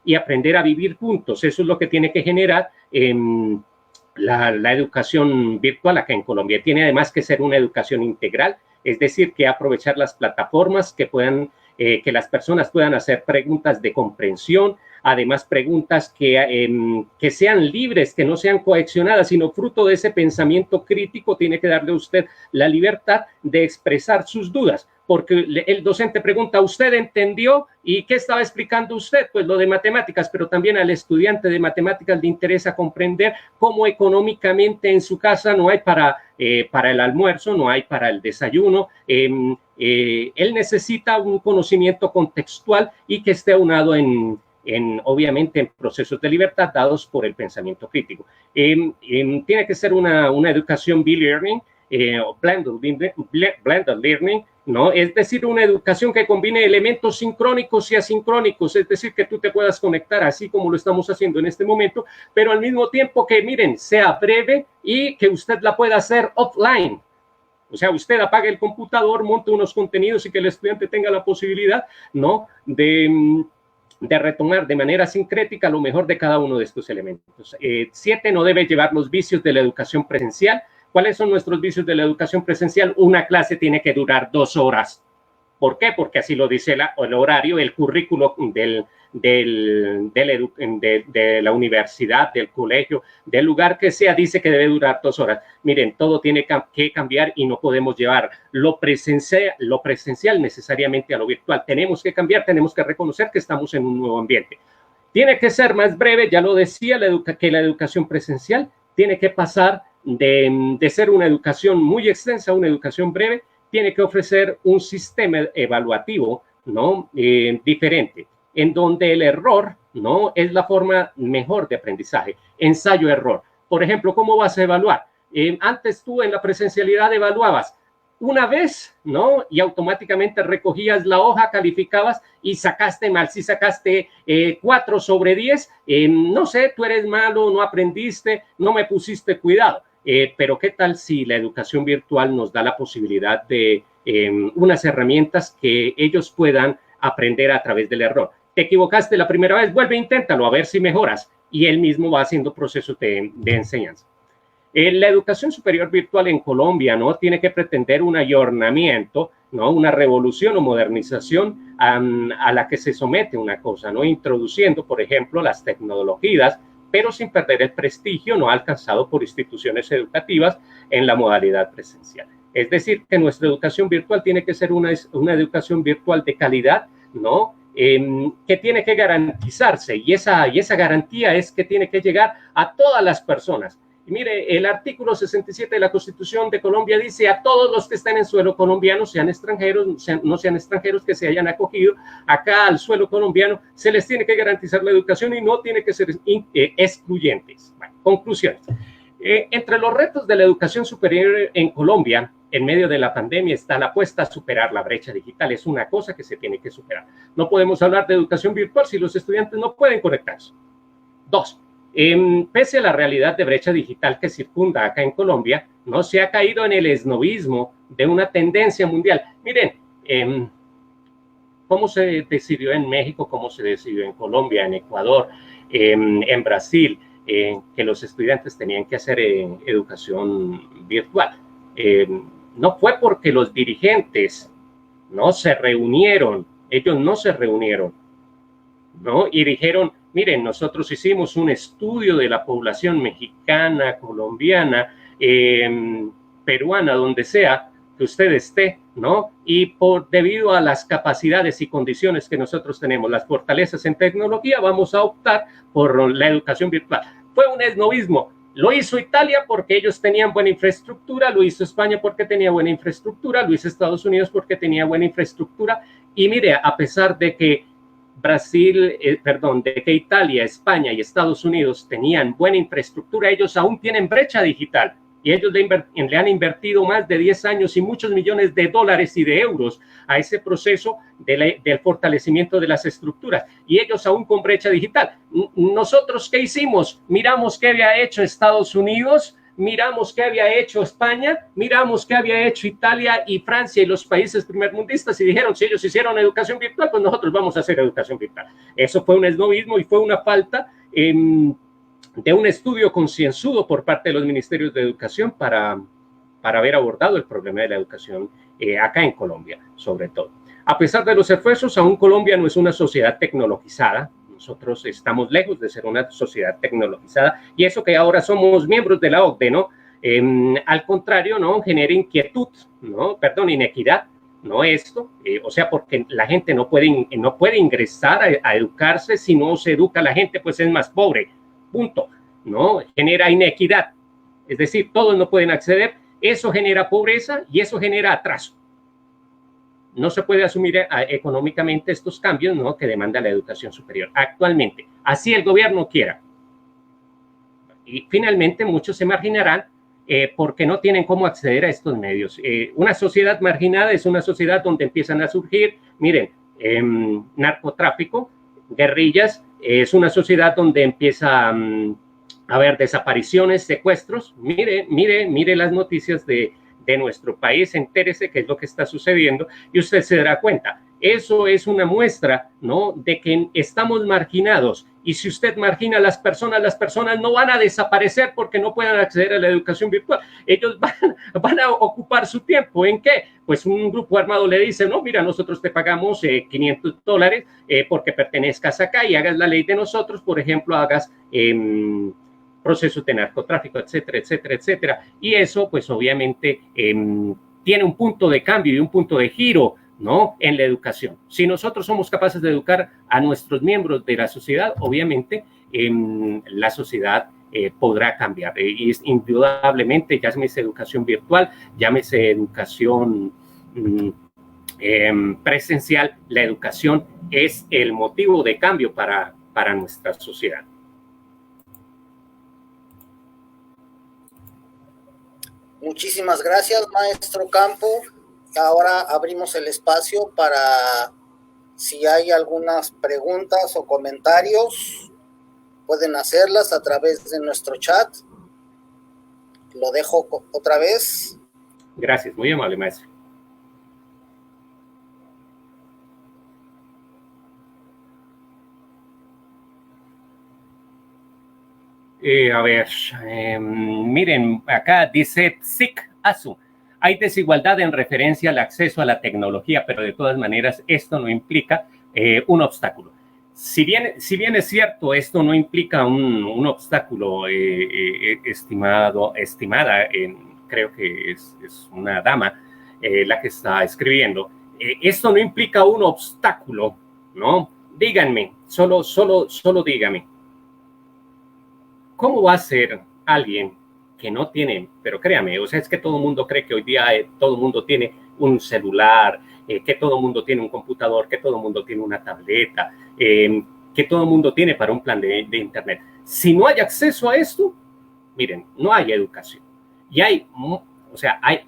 y aprender a vivir juntos. Eso es lo que tiene que generar la educación virtual acá en Colombia. Tiene además que ser una educación integral, es decir, que aprovechar las plataformas que las personas puedan hacer preguntas de comprensión, además preguntas que sean libres, que no sean coaccionadas, sino fruto de ese pensamiento crítico. Tiene que darle a usted la libertad de expresar sus dudas, porque el docente pregunta, ¿usted entendió? ¿Y qué estaba explicando usted? Pues lo de matemáticas, pero también al estudiante de matemáticas le interesa comprender cómo económicamente en su casa no hay para el almuerzo, no hay para el desayuno. Él necesita un conocimiento contextual y que esté aunado obviamente en procesos de libertad dados por el pensamiento crítico. Tiene que ser una educación B-Learning, blended learning, ¿no? Es decir, una educación que combine elementos sincrónicos y asincrónicos, es decir, que tú te puedas conectar así como lo estamos haciendo en este momento, pero al mismo tiempo que, miren, sea breve y que usted la pueda hacer offline. O sea, usted apague el computador, monte unos contenidos y que el estudiante tenga la posibilidad, ¿no? de retomar de manera sincrética lo mejor de cada uno de estos elementos. 7, no debe llevar los vicios de la educación presencial. ¿Cuáles son nuestros vicios de la educación presencial? Una clase tiene que durar 2 horas. ¿Por qué? Porque así lo dice el horario, el currículo de la universidad, del colegio, del lugar que sea, dice que debe durar 2 horas. Miren, todo tiene que cambiar y no podemos llevar lo presencial necesariamente a lo virtual. Tenemos que cambiar, tenemos que reconocer que estamos en un nuevo ambiente. Tiene que ser más breve, ya lo decía, que la educación presencial tiene que pasar de ser una educación muy extensa a una educación breve, tiene que ofrecer un sistema evaluativo, ¿no? Diferente, en donde el error, ¿no? Es la forma mejor de aprendizaje, ensayo-error. Por ejemplo, ¿cómo vas a evaluar? Antes tú en la presencialidad evaluabas una vez, ¿no? Y automáticamente recogías la hoja, calificabas y sacaste mal. Si sacaste 4 sobre 10, no sé, tú eres malo, no aprendiste, no me pusiste cuidado. Pero ¿qué tal si la educación virtual nos da la posibilidad de unas herramientas que ellos puedan aprender a través del error? Te equivocaste la primera vez, vuelve, inténtalo, a ver si mejoras. Y él mismo va haciendo procesos de enseñanza. La educación superior virtual en Colombia, ¿no? Tiene que pretender un ayornamiento, ¿no? Una revolución o modernización a la que se somete una cosa, ¿no? Introduciendo, por ejemplo, las tecnologías, pero sin perder el prestigio no alcanzado por instituciones educativas en la modalidad presencial. Es decir, que nuestra educación virtual tiene que ser una educación virtual de calidad, ¿no? Que tiene que garantizarse, y esa garantía es que tiene que llegar a todas las personas. Y mire, el artículo 67 de la Constitución de Colombia dice a todos los que estén en suelo colombiano, sean extranjeros, no sean extranjeros que se hayan acogido acá al suelo colombiano, se les tiene que garantizar la educación y no tiene que ser excluyentes. Bueno, conclusiones. Entre los retos de la educación superior en Colombia, en medio de la pandemia, está la apuesta a superar la brecha digital. Es una cosa que se tiene que superar. No podemos hablar de educación virtual si los estudiantes no pueden conectarse. 2. Pese a la realidad de brecha digital que circunda acá en Colombia, no se ha caído en el esnovismo de una tendencia mundial. Miren, cómo se decidió en México, cómo se decidió en Colombia, en Ecuador, en Brasil, que los estudiantes tenían que hacer educación virtual. No fue porque los dirigentes no se reunieron, ellos no se reunieron, ¿no? Y dijeron, miren, nosotros hicimos un estudio de la población mexicana, colombiana, peruana, donde sea que usted esté, ¿no? Y debido a las capacidades y condiciones que nosotros tenemos, las fortalezas en tecnología, vamos a optar por la educación virtual. Fue un esnovismo. Lo hizo Italia porque ellos tenían buena infraestructura, lo hizo España porque tenía buena infraestructura, lo hizo Estados Unidos porque tenía buena infraestructura. Y mire, a pesar de que de que Italia, España y Estados Unidos tenían buena infraestructura, ellos aún tienen brecha digital y ellos le han invertido más de 10 años y muchos millones de dólares y de euros a ese proceso del fortalecimiento de las estructuras y ellos aún con brecha digital. Nosotros, ¿qué hicimos? Miramos qué había hecho Estados Unidos, miramos qué había hecho España, miramos qué había hecho Italia y Francia y los países primermundistas y dijeron, si ellos hicieron educación virtual, pues nosotros vamos a hacer educación virtual. Eso fue un esnovismo y fue una falta de un estudio concienzudo por parte de los ministerios de educación para haber abordado el problema de la educación acá en Colombia, sobre todo. A pesar de los esfuerzos, aún Colombia no es una sociedad tecnologizada. Nosotros estamos lejos de ser una sociedad tecnologizada y eso que ahora somos miembros de la OCDE, ¿no? Al contrario, ¿no? Genera inquietud, ¿no? Perdón, inequidad, ¿no? Esto, o sea, porque la gente no puede ingresar a educarse. Si no se educa la gente, pues es más pobre, punto, ¿no? Genera inequidad, es decir, todos no pueden acceder, eso genera pobreza y eso genera atraso. No se puede asumir económicamente estos cambios, ¿no? Que demanda la educación superior actualmente, así el gobierno quiera. Y finalmente muchos se marginarán porque no tienen cómo acceder a estos medios. Una sociedad marginada es una sociedad donde empiezan a surgir, miren, narcotráfico, guerrillas, es una sociedad donde empieza a haber desapariciones, secuestros. Mire las noticias de nuestro país, entérese qué es lo que está sucediendo y usted se dará cuenta. Eso es una muestra, ¿no? De que estamos marginados Y si usted margina a las personas no van a desaparecer porque no puedan acceder a la educación virtual. Ellos van a ocupar su tiempo. ¿En qué? Pues un grupo armado le dice, no, mira, nosotros te pagamos $500 porque pertenezcas acá y hagas la ley de nosotros, por ejemplo, hagas procesos de narcotráfico, etcétera, etcétera, etcétera. Y eso, pues obviamente, tiene un punto de cambio y un punto de giro, ¿no? En la educación. Si nosotros somos capaces de educar a nuestros miembros de la sociedad, obviamente la sociedad podrá cambiar. Y indudablemente, llámese educación virtual, llámese educación presencial, la educación es el motivo de cambio para nuestra sociedad. Muchísimas gracias, maestro Campo. Ahora abrimos el espacio para si hay algunas preguntas o comentarios, pueden hacerlas a través de nuestro chat. Lo dejo otra vez. Gracias, muy amable, maestro. A ver, miren, acá dice Zik Asu. Hay desigualdad en referencia al acceso a la tecnología, pero de todas maneras esto no implica un obstáculo. Si bien es cierto, esto no implica un obstáculo, estimada, creo que es una dama la que está escribiendo, esto no implica un obstáculo, ¿no? Díganme, solo díganme, ¿cómo va a ser alguien que no tiene, pero créame, o sea, es que todo el mundo cree que hoy día todo el mundo tiene un celular, que todo el mundo tiene un computador, que todo el mundo tiene una tableta, que todo el mundo tiene para un plan de internet? Si no hay acceso a esto, miren, no hay educación. Y hay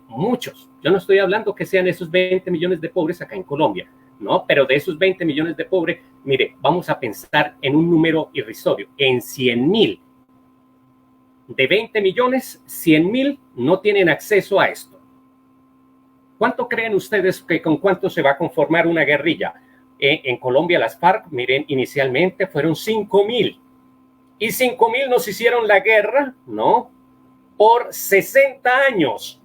muchos. Yo no estoy hablando que sean esos 20 millones de pobres acá en Colombia, ¿no? Pero de esos 20 millones de pobres, mire, vamos a pensar en un número irrisorio, en 100,000. De 20 millones, 100,000 no tienen acceso a esto. ¿Cuánto creen ustedes que con cuánto se va a conformar una guerrilla? En Colombia las FARC, miren, inicialmente fueron 5,000. Y 5,000 nos hicieron la guerra, ¿no? Por 60 años.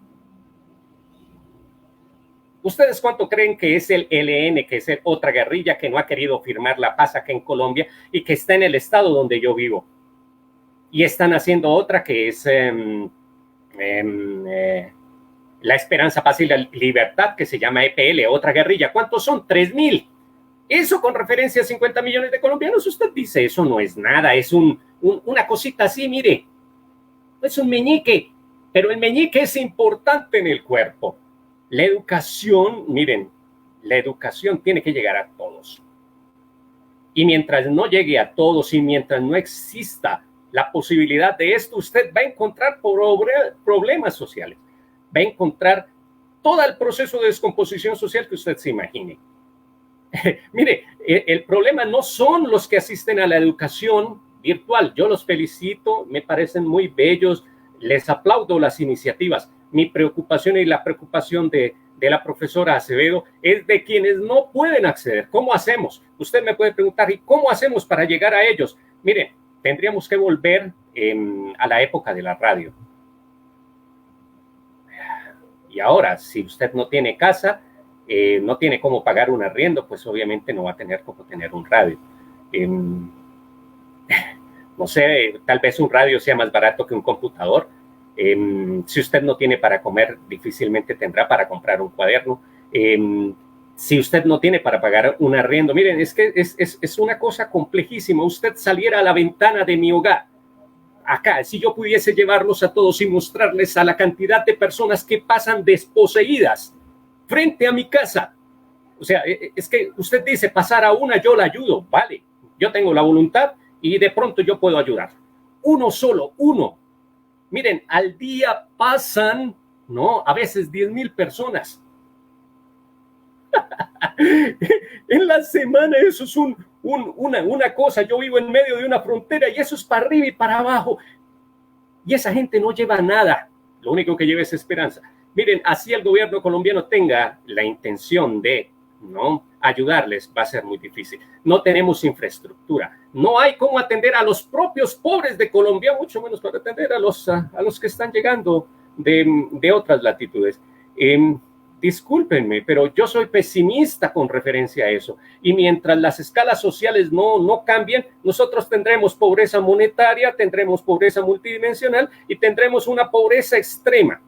¿Ustedes cuánto creen que es el ELN, que es otra guerrilla que no ha querido firmar la paz acá en Colombia y que está en el estado donde yo vivo? Y están haciendo otra que es la Esperanza, Paz y la Libertad, que se llama EPL, otra guerrilla. ¿Cuántos son? 3,000. Eso con referencia a 50 millones de colombianos, usted dice, eso no es nada, es una cosita así, mire, es un meñique, pero el meñique es importante en el cuerpo. La educación, miren, la educación tiene que llegar a todos. Y mientras no llegue a todos y mientras no exista la posibilidad de esto, usted va a encontrar problemas sociales, va a encontrar todo el proceso de descomposición social que usted se imagine. Mire, el problema no son los que asisten a la educación virtual. Yo los felicito, me parecen muy bellos, les aplaudo las iniciativas. Mi preocupación y la preocupación de la profesora Acevedo es de quienes no pueden acceder. ¿Cómo hacemos? Usted me puede preguntar, ¿y cómo hacemos para llegar a ellos? Mire, tendríamos que volver a la época de la radio. Y ahora, si usted no tiene casa, no tiene cómo pagar un arriendo, pues obviamente no va a tener cómo tener un radio. No sé, tal vez un radio sea más barato que un computador. Si usted no tiene para comer, difícilmente tendrá para comprar un cuaderno. Si usted no tiene para pagar un arriendo, miren, es que es una cosa complejísima. Usted saliera a la ventana de mi hogar, acá, si yo pudiese llevarlos a todos y mostrarles a la cantidad de personas que pasan desposeídas frente a mi casa. O sea, es que usted dice, pasar a una, yo la ayudo, vale, yo tengo la voluntad y de pronto yo puedo ayudar. Uno solo, uno. Miren, al día pasan, ¿no? A veces 10,000 personas. En la semana eso es una cosa. Yo vivo en medio de una frontera y eso es para arriba y para abajo. Y esa gente no lleva nada. Lo único que lleva es esperanza. Miren, así el gobierno colombiano tenga la intención de, ¿no?, ayudarles va a ser muy difícil. No tenemos infraestructura, no hay cómo atender a los propios pobres de Colombia, mucho menos para atender a los que están llegando de otras latitudes. Discúlpenme, pero yo soy pesimista con referencia a eso. Y mientras las escalas sociales no cambien, nosotros tendremos pobreza monetaria, tendremos pobreza multidimensional y tendremos una pobreza extrema.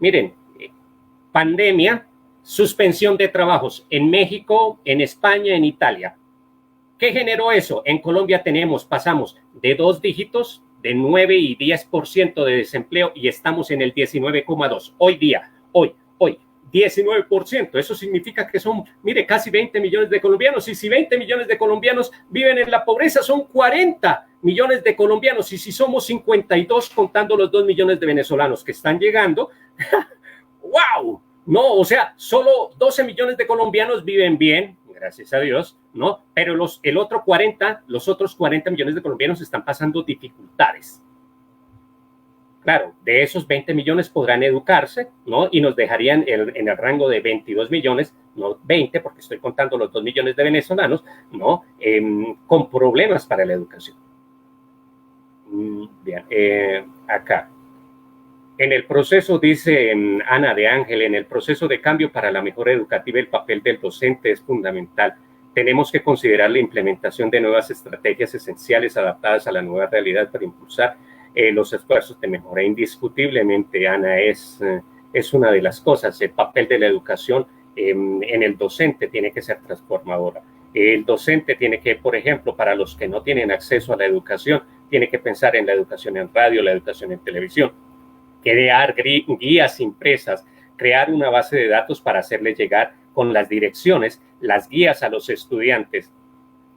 Miren, pandemia, suspensión de trabajos en México, en España, en Italia. ¿Qué generó eso? En Colombia pasamos de 2 dígitos, de 9 y 10% de desempleo y estamos en el 19,2%. Hoy, 19%. Eso significa que son, mire, casi 20 millones de colombianos. Y si 20 millones de colombianos viven en la pobreza, son 40 millones de colombianos. Y si somos 52 contando los 2 millones de venezolanos que están llegando, ¡wow! No, o sea, solo 12 millones de colombianos viven bien, gracias a Dios, ¿no? Pero los otros 40 millones de colombianos están pasando dificultades. Claro, de esos 20 millones podrán educarse, ¿no? Y nos dejarían en el rango de 22 millones, no 20, porque estoy contando los 2 millones de venezolanos, ¿no? Con problemas para la educación. Bien, acá. En el proceso, dice Ana de Ángel, en el proceso de cambio para la mejora educativa, el papel del docente es fundamental. Tenemos que considerar la implementación de nuevas estrategias esenciales adaptadas a la nueva realidad para impulsar los esfuerzos de mejora. Indiscutiblemente, Ana, es una de las cosas. El papel de la educación en el docente tiene que ser transformadora. El docente tiene que, por ejemplo, para los que no tienen acceso a la educación, tiene que pensar en la educación en radio, la educación en televisión, crear guías impresas, crear una base de datos para hacerle llegar con las direcciones, las guías a los estudiantes,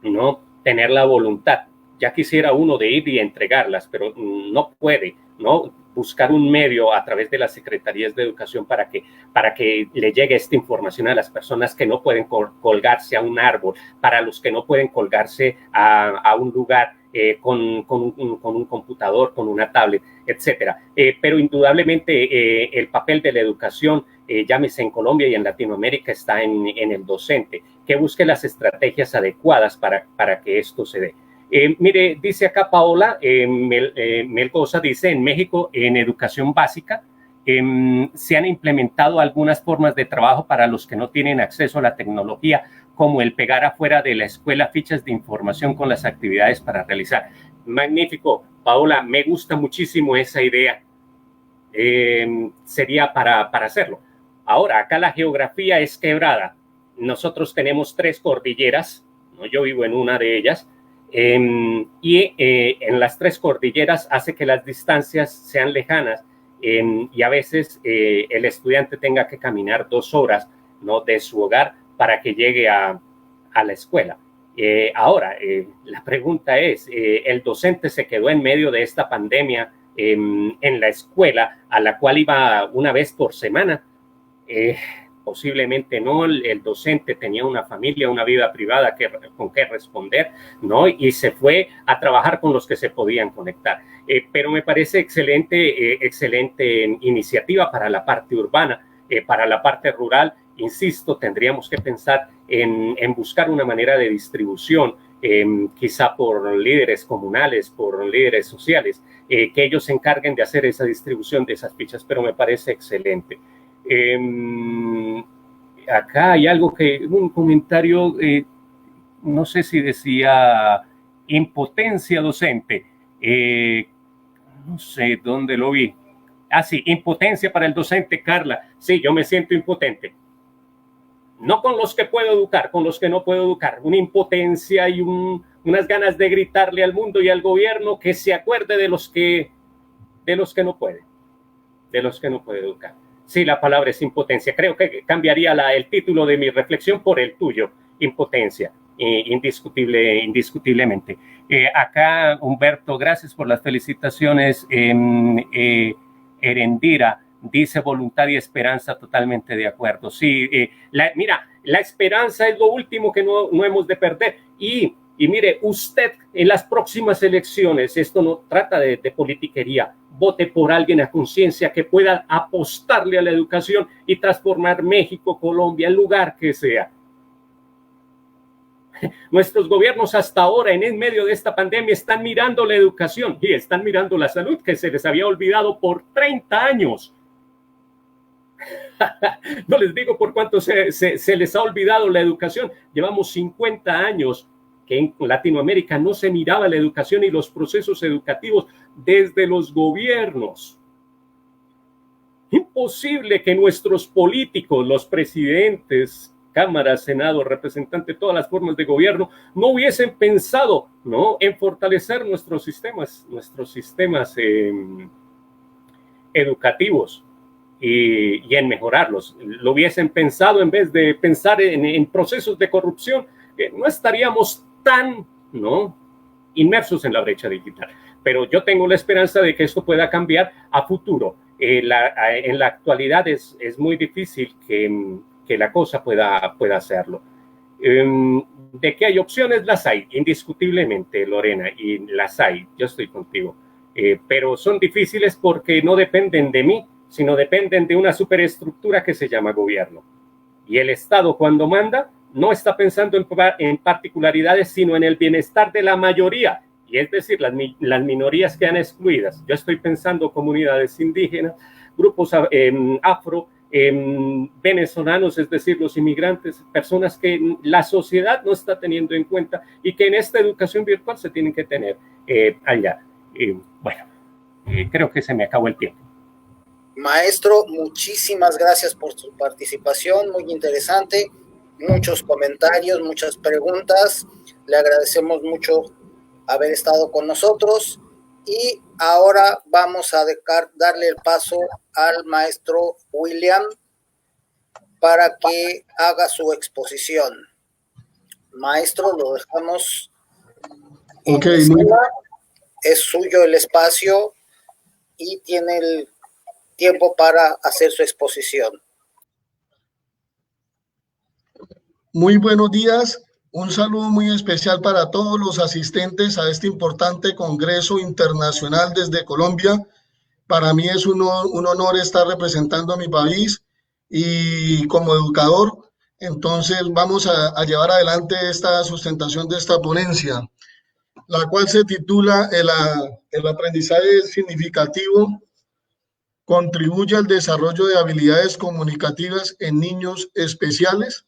¿no? Tener la voluntad. Ya quisiera uno de ir y entregarlas, pero no puede, ¿no? Buscar un medio a través de las secretarías de educación para que le llegue esta información a las personas que no pueden colgarse a un árbol, para los que no pueden colgarse a un lugar con un computador, con una tablet, etcétera. Pero indudablemente el papel de la educación, llámese en Colombia y en Latinoamérica, está en el docente, que busque las estrategias adecuadas para que esto se dé. Mire, dice acá Paola Melgoza, dice, en México, en educación básica, se han implementado algunas formas de trabajo para los que no tienen acceso a la tecnología, como el pegar afuera de la escuela fichas de información con las actividades para realizar. Magnífico, Paola, me gusta muchísimo esa idea. Sería para hacerlo. Ahora, acá la geografía es quebrada. Nosotros tenemos 3 cordilleras, ¿no? Yo vivo en una de ellas, y en las 3 cordilleras hace que las distancias sean lejanas y a veces el estudiante tenga que caminar 2 horas, ¿no? De su hogar para que llegue a la escuela. Ahora, la pregunta es, ¿el docente se quedó en medio de esta pandemia en la escuela a la cual iba una vez por semana? Posiblemente no. El docente tenía una familia, una vida privada con que responder, ¿no? Y se fue a trabajar con los que se podían conectar. Pero me parece excelente iniciativa para la parte urbana. Para la parte rural, insisto, tendríamos que pensar en buscar una manera de distribución, quizá por líderes comunales, por líderes sociales, que ellos se encarguen de hacer esa distribución de esas fichas, pero me parece excelente. Acá hay algo un comentario, no sé si decía impotencia docente, no sé dónde lo vi. Ah, sí, impotencia para el docente, Carla. Sí, yo me siento impotente. No con los que puedo educar, con los que no puedo educar. Una impotencia y unas ganas de gritarle al mundo y al gobierno que se acuerde de los que no puede, de los que no puede educar. Sí, la palabra es impotencia. Creo que cambiaría el título de mi reflexión por el tuyo, impotencia, indiscutiblemente. Acá, Humberto, gracias por las felicitaciones. Erendira dice voluntad y esperanza, totalmente de acuerdo. Sí, mira, la esperanza es lo último que no hemos de perder. Y Y mire, usted en las próximas elecciones, esto no trata de politiquería, vote por alguien a conciencia que pueda apostarle a la educación y transformar México, Colombia, el lugar que sea. Nuestros gobiernos hasta ahora, en medio de esta pandemia, están mirando la educación y están mirando la salud, que se les había olvidado por 30 años. No les digo por cuánto se les ha olvidado la educación. Llevamos 50 años que en Latinoamérica no se miraba la educación y los procesos educativos desde los gobiernos. Imposible que nuestros políticos, los presidentes, Cámara, Senado, representantes, todas las formas de gobierno, no hubiesen pensado, ¿no?, en fortalecer nuestros sistemas educativos y en mejorarlos. Lo hubiesen pensado en vez de pensar en procesos de corrupción, no estaríamos tan, ¿no?, inmersos en la brecha digital. Pero yo tengo la esperanza de que esto pueda cambiar a futuro. En la actualidad es muy difícil que la cosa pueda hacerlo. ¿De qué hay opciones? Las hay, indiscutiblemente, Lorena, y las hay, yo estoy contigo. Pero son difíciles porque no dependen de mí, sino dependen de una superestructura que se llama gobierno. Y el Estado, cuando manda, no está pensando en particularidades, sino en el bienestar de la mayoría, y es decir, las minorías quedan excluidas. Yo estoy pensando comunidades indígenas, grupos afro, venezolanos, es decir, los inmigrantes, personas que la sociedad no está teniendo en cuenta y que en esta educación virtual se tienen que tener allá. Creo que se me acabó el tiempo. Maestro, muchísimas gracias por su participación, muy interesante, muchos comentarios, muchas preguntas, le agradecemos mucho haber estado con nosotros y ahora vamos a darle el paso al maestro William para que haga su exposición. Maestro, lo dejamos. Ok, es suyo el espacio y tiene el tiempo para hacer su exposición. Muy buenos días. Un saludo muy especial para todos los asistentes a este importante Congreso Internacional desde Colombia. Para mí es un honor estar representando a mi país y como educador, entonces vamos a llevar adelante esta sustentación de esta ponencia, la cual se titula El aprendizaje significativo contribuye al desarrollo de habilidades comunicativas en niños especiales.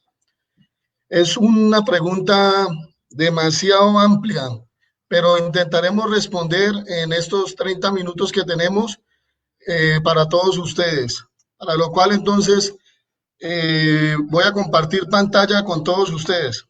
Es una pregunta demasiado amplia, pero intentaremos responder en estos 30 minutos que tenemos para todos ustedes. Para lo cual, entonces, voy a compartir pantalla con todos ustedes.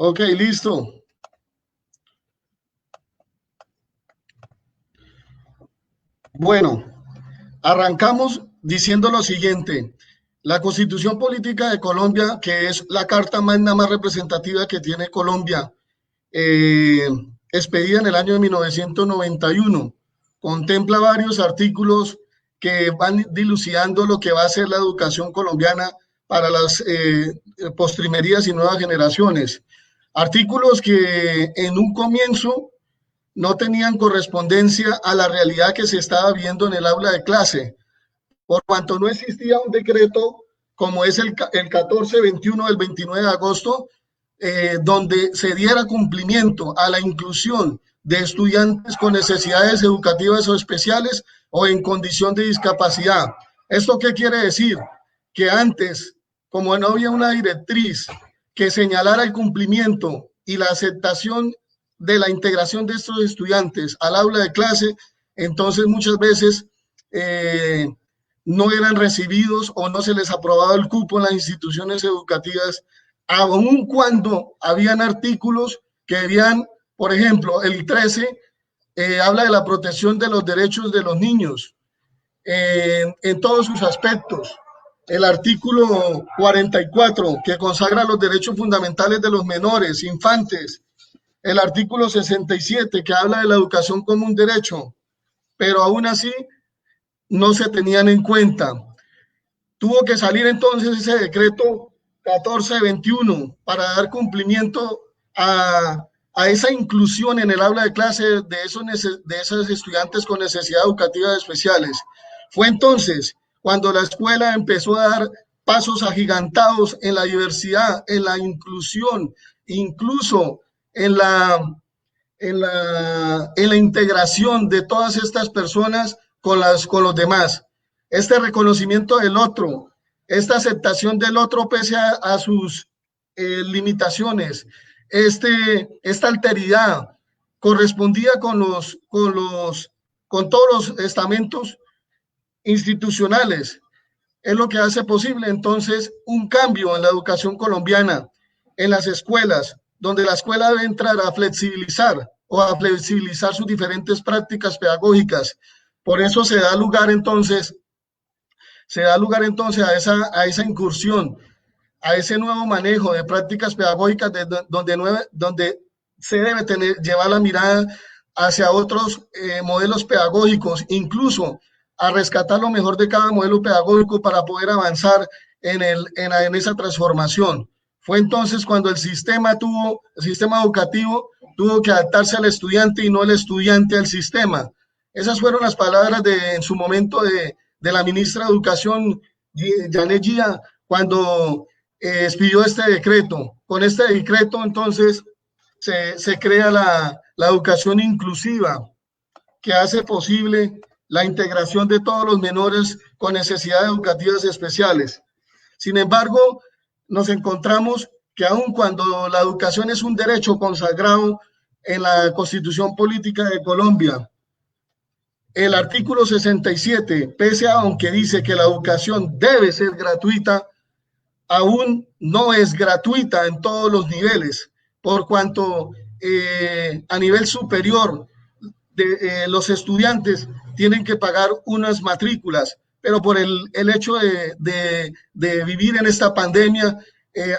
Ok, listo. Bueno, arrancamos diciendo lo siguiente. La Constitución Política de Colombia, que es la carta magna más representativa que tiene Colombia, expedida en el año de 1991, contempla varios artículos que van dilucidando lo que va a ser la educación colombiana para las postrimerías y nuevas generaciones. Artículos que en un comienzo no tenían correspondencia a la realidad que se estaba viendo en el aula de clase, por cuanto no existía un decreto como es el 1421 del 29 de agosto, donde se diera cumplimiento a la inclusión de estudiantes con necesidades educativas o especiales o en condición de discapacidad. ¿Esto qué quiere decir? Que antes, como no había una directriz que señalara el cumplimiento y la aceptación de la integración de estos estudiantes al aula de clase, entonces muchas veces no eran recibidos o no se les aprobaba el cupo en las instituciones educativas, aun cuando habían artículos que debían, por ejemplo, el 13 habla de la protección de los derechos de los niños en todos sus aspectos. El artículo 44, que consagra los derechos fundamentales de los menores, infantes. El artículo 67, que habla de la educación como un derecho, pero aún así no se tenían en cuenta. Tuvo que salir entonces ese decreto 1421 para dar cumplimiento a esa inclusión en el aula de clase de esos estudiantes con necesidades educativas especiales. Fue entonces cuando la escuela empezó a dar pasos agigantados en la diversidad, en la inclusión, incluso en la integración de todas estas personas con los demás. Este reconocimiento del otro, esta aceptación del otro pese a sus limitaciones, esta alteridad correspondía con todos los estamentos institucionales, es lo que hace posible entonces un cambio en la educación colombiana, en las escuelas, donde la escuela debe entrar a flexibilizar sus diferentes prácticas pedagógicas. Por eso se da lugar entonces a esa incursión, a ese nuevo manejo de prácticas pedagógicas donde se debe llevar la mirada hacia otros modelos pedagógicos, incluso a rescatar lo mejor de cada modelo pedagógico para poder avanzar en esa transformación. Fue entonces cuando el sistema educativo tuvo que adaptarse al estudiante y no el estudiante al sistema. Esas fueron las palabras en su momento de la ministra de Educación, Janet Gia, cuando expidió este decreto. Con este decreto, entonces, se crea la educación inclusiva, que hace posible la integración de todos los menores con necesidades educativas especiales. Sin embargo, nos encontramos que aun cuando la educación es un derecho consagrado en la Constitución Política de Colombia, el artículo 67, pese a aunque dice que la educación debe ser gratuita, aún no es gratuita en todos los niveles, por cuanto a nivel superior los estudiantes tienen que pagar unas matrículas, pero por el hecho de vivir en esta pandemia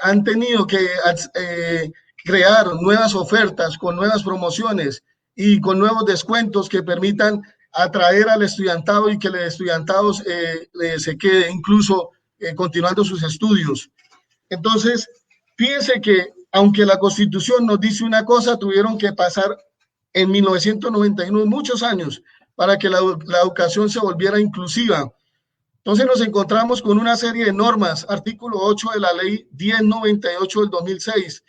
han tenido que crear nuevas ofertas con nuevas promociones y con nuevos descuentos que permitan atraer al estudiantado y que el estudiantado se quede incluso continuando sus estudios. Entonces, fíjense que aunque la Constitución nos dice una cosa, tuvieron que pasar en 1991 muchos años para que la educación se volviera inclusiva. Entonces nos encontramos con una serie de normas, artículo 8 de la ley 1098 del 2006,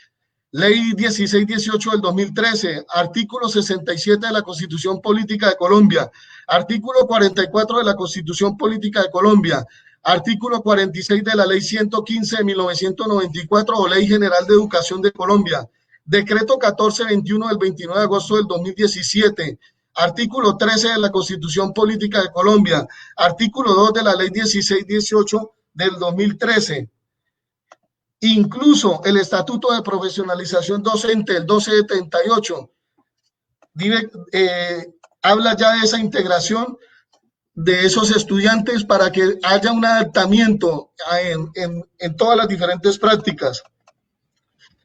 ley 1618 del 2013, artículo 67 de la Constitución Política de Colombia, artículo 44 de la Constitución Política de Colombia, artículo 46 de la ley 115 de 1994 o Ley General de Educación de Colombia, decreto 1421 del 29 de agosto del 2017, artículo 13 de la Constitución Política de Colombia, artículo 2 de la ley 1618 del 2013. Incluso el Estatuto de Profesionalización Docente, el 1278, habla ya de esa integración de esos estudiantes para que haya un adaptamiento en todas las diferentes prácticas.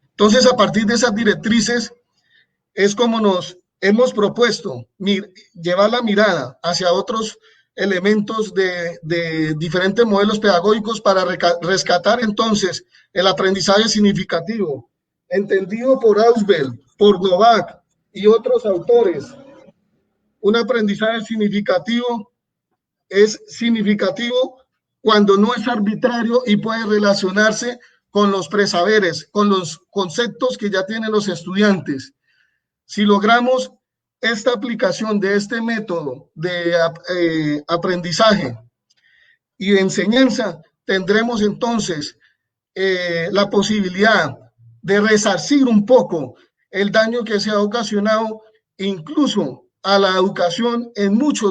Entonces, a partir de esas directrices, es como nos hemos propuesto llevar la mirada hacia otros elementos de diferentes modelos pedagógicos para rescatar entonces el aprendizaje significativo, entendido por Ausubel, por Novak y otros autores. Un aprendizaje significativo es significativo cuando no es arbitrario y puede relacionarse con los presaberes, con los conceptos que ya tienen los estudiantes. Si logramos esta aplicación de este método de aprendizaje y de enseñanza, tendremos entonces la posibilidad de resarcir un poco el daño que se ha ocasionado incluso a la educación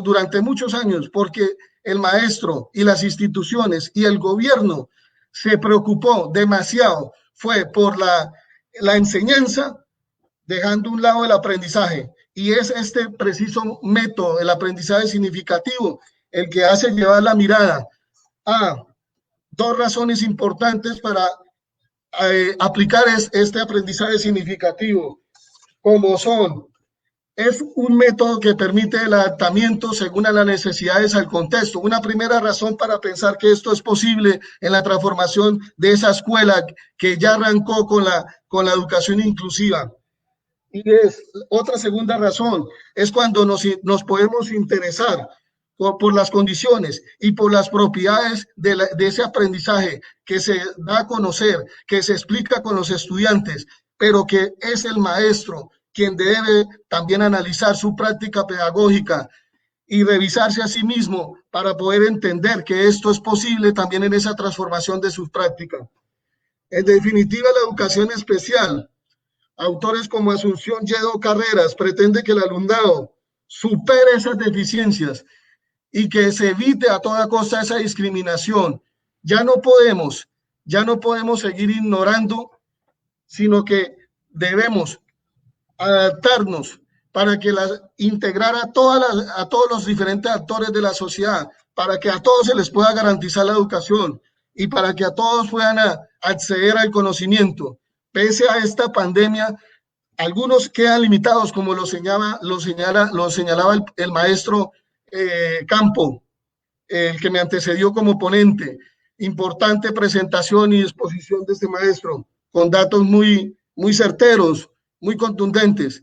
durante muchos años, porque el maestro y las instituciones y el gobierno se preocupó demasiado, fue por la enseñanza, dejando a un lado el aprendizaje. y es este preciso método, el aprendizaje significativo, el que hace llevar la mirada a dos razones importantes para aplicar este aprendizaje significativo, como son: es un método que permite el adaptamiento según a las necesidades al contexto. Una primera razón para pensar que esto es posible en la transformación de esa escuela que ya arrancó con la educación inclusiva. Y otra segunda razón, es cuando nos podemos interesar por las condiciones y por las propiedades de ese aprendizaje que se da a conocer, que se explica con los estudiantes, pero que es el maestro quien debe también analizar su práctica pedagógica y revisarse a sí mismo para poder entender que esto es posible también en esa transformación de sus prácticas. En definitiva, la educación especial, autores como Asunción Yedo Carreras, pretende que el alumnado supere esas deficiencias y que se evite a toda costa esa discriminación. Ya no podemos seguir ignorando, sino que debemos adaptarnos para que integrar a todos los diferentes actores de la sociedad, para que a todos se les pueda garantizar la educación y para que a todos puedan acceder al conocimiento. Pese a esta pandemia, algunos quedan limitados, como lo señalaba el maestro Campo, el que me antecedió como ponente. Importante presentación y exposición de este maestro, con datos muy certeros, muy contundentes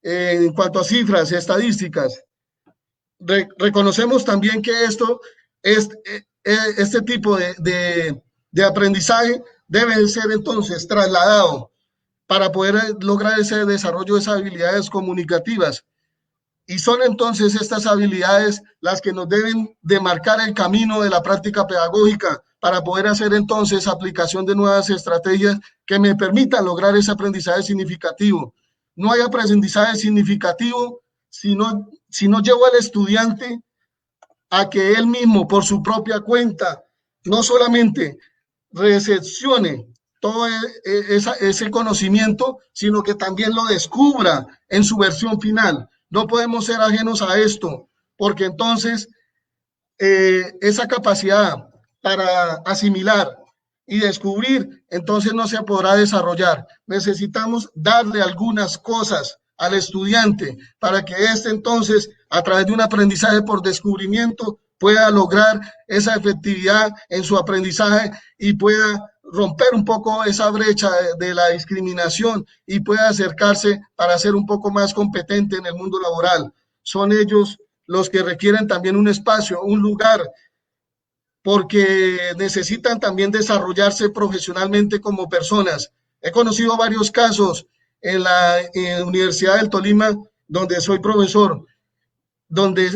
en cuanto a cifras, estadísticas. Reconocemos también que este tipo de aprendizaje debe ser entonces trasladado para poder lograr ese desarrollo de esas habilidades comunicativas. Y son entonces estas habilidades las que nos deben de marcar el camino de la práctica pedagógica para poder hacer entonces aplicación de nuevas estrategias que me permitan lograr ese aprendizaje significativo. No hay aprendizaje significativo si no llevo al estudiante a que él mismo, por su propia cuenta, no solamente recepcione todo ese conocimiento, sino que también lo descubra en su versión final. No podemos ser ajenos a esto, porque entonces esa capacidad para asimilar y descubrir, entonces no se podrá desarrollar. Necesitamos darle algunas cosas al estudiante para que éste entonces, a través de un aprendizaje por descubrimiento, pueda lograr esa efectividad en su aprendizaje y pueda romper un poco esa brecha de la discriminación y pueda acercarse para ser un poco más competente en el mundo laboral. Son ellos los que requieren también un espacio, un lugar, porque necesitan también desarrollarse profesionalmente como personas. He conocido varios casos en la Universidad del Tolima, donde soy profesor, donde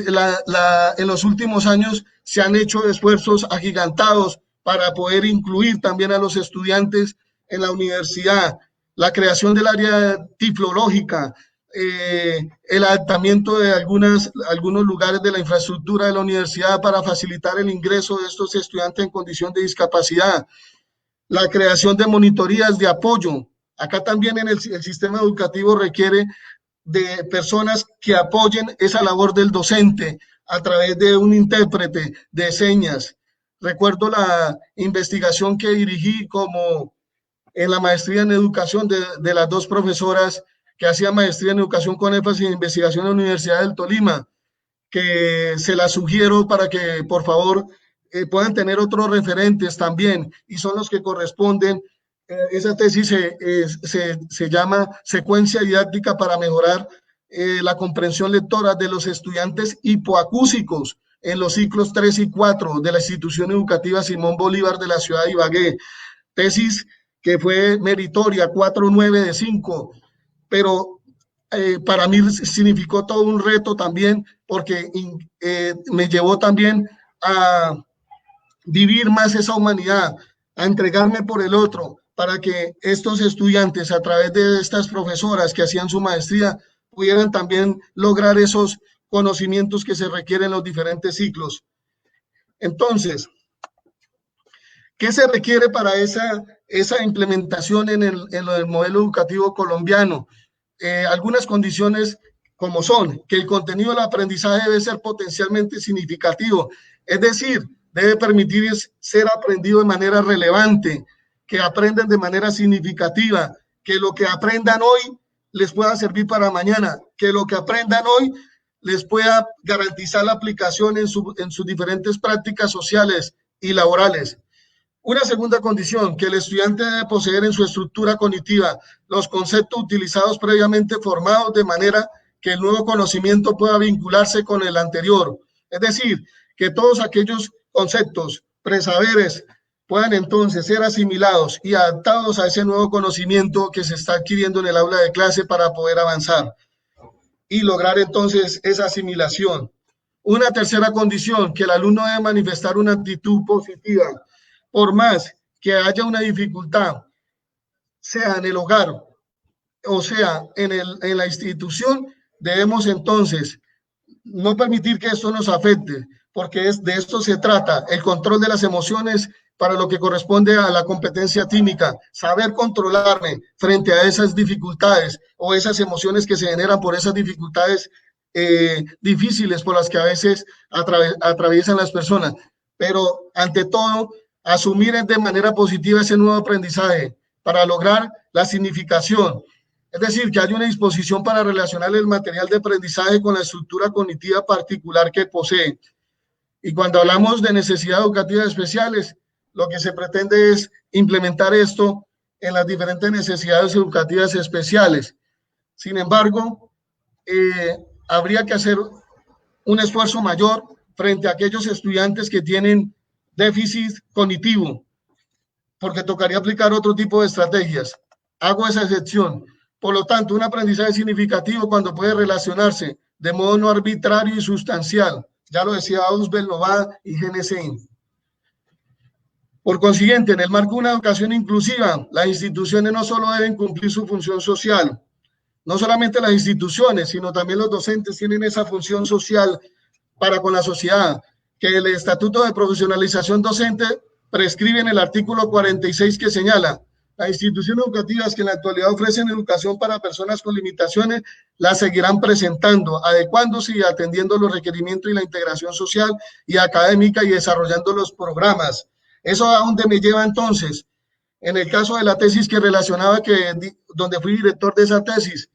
en los últimos años se han hecho esfuerzos agigantados para poder incluir también a los estudiantes en la universidad, la creación del área tiflológica, el adaptamiento de algunos lugares de la infraestructura de la universidad para facilitar el ingreso de estos estudiantes en condición de discapacidad, la creación de monitorías de apoyo. Acá también el sistema educativo requiere de personas que apoyen esa labor del docente a través de un intérprete de señas. Recuerdo la investigación que dirigí como en la maestría en educación de las dos profesoras que hacían maestría en educación con énfasis en investigación en la Universidad del Tolima, que se las sugiero para que por favor puedan tener otros referentes también, y son los que corresponden. Esa tesis se llama Secuencia didáctica para mejorar la comprensión lectora de los estudiantes hipoacúsicos en los ciclos 3 y 4 de la institución educativa Simón Bolívar de la ciudad de Ibagué. Tesis que fue meritoria, 4.9 de 5, pero para mí significó todo un reto también, porque me llevó también a vivir más esa humanidad, a entregarme por el otro, para que estos estudiantes, a través de estas profesoras que hacían su maestría, pudieran también lograr esos conocimientos que se requieren en los diferentes ciclos. Entonces, ¿qué se requiere para esa implementación en el modelo educativo colombiano? Algunas condiciones como son que el contenido del aprendizaje debe ser potencialmente significativo, es decir, debe permitir ser aprendido de manera relevante, que aprendan de manera significativa, que lo que aprendan hoy les pueda servir para mañana, que lo que aprendan hoy les pueda garantizar la aplicación en sus diferentes prácticas sociales y laborales. Una segunda condición, que el estudiante debe poseer en su estructura cognitiva los conceptos utilizados previamente formados de manera que el nuevo conocimiento pueda vincularse con el anterior. Es decir, que todos aquellos conceptos, presaberes, puedan entonces ser asimilados y adaptados a ese nuevo conocimiento que se está adquiriendo en el aula de clase para poder avanzar y lograr entonces esa asimilación. Una tercera condición, que el alumno debe manifestar una actitud positiva, por más que haya una dificultad, sea en el hogar o sea en la institución, debemos entonces no permitir que esto nos afecte, porque de esto se trata, el control de las emociones para lo que corresponde a la competencia tímica, saber controlarme frente a esas dificultades o esas emociones que se generan por esas dificultades difíciles por las que a veces atraviesan las personas, pero ante todo, asumir de manera positiva ese nuevo aprendizaje para lograr la significación. Es decir, que haya una disposición para relacionar el material de aprendizaje con la estructura cognitiva particular que posee. Y cuando hablamos de necesidades educativas especiales, lo que se pretende es implementar esto en las diferentes necesidades educativas especiales. Sin embargo, habría que hacer un esfuerzo mayor frente a aquellos estudiantes que tienen déficit cognitivo, porque tocaría aplicar otro tipo de estrategias. Hago esa excepción. Por lo tanto, un aprendizaje significativo cuando puede relacionarse de modo no arbitrario y sustancial. Ya lo decía Ausubel, Novak y GNC. Por consiguiente, en el marco de una educación inclusiva, las instituciones no solo deben cumplir su función social, no solamente las instituciones, sino también los docentes tienen esa función social para con la sociedad, que el Estatuto de Profesionalización Docente prescribe en el artículo 46 que señala: las instituciones educativas que en la actualidad ofrecen educación para personas con limitaciones las seguirán presentando, adecuándose y atendiendo los requerimientos y la integración social y académica y desarrollando los programas. ¿Eso a dónde me lleva entonces? En el caso de la tesis que relacionaba, donde fui director de esa tesis,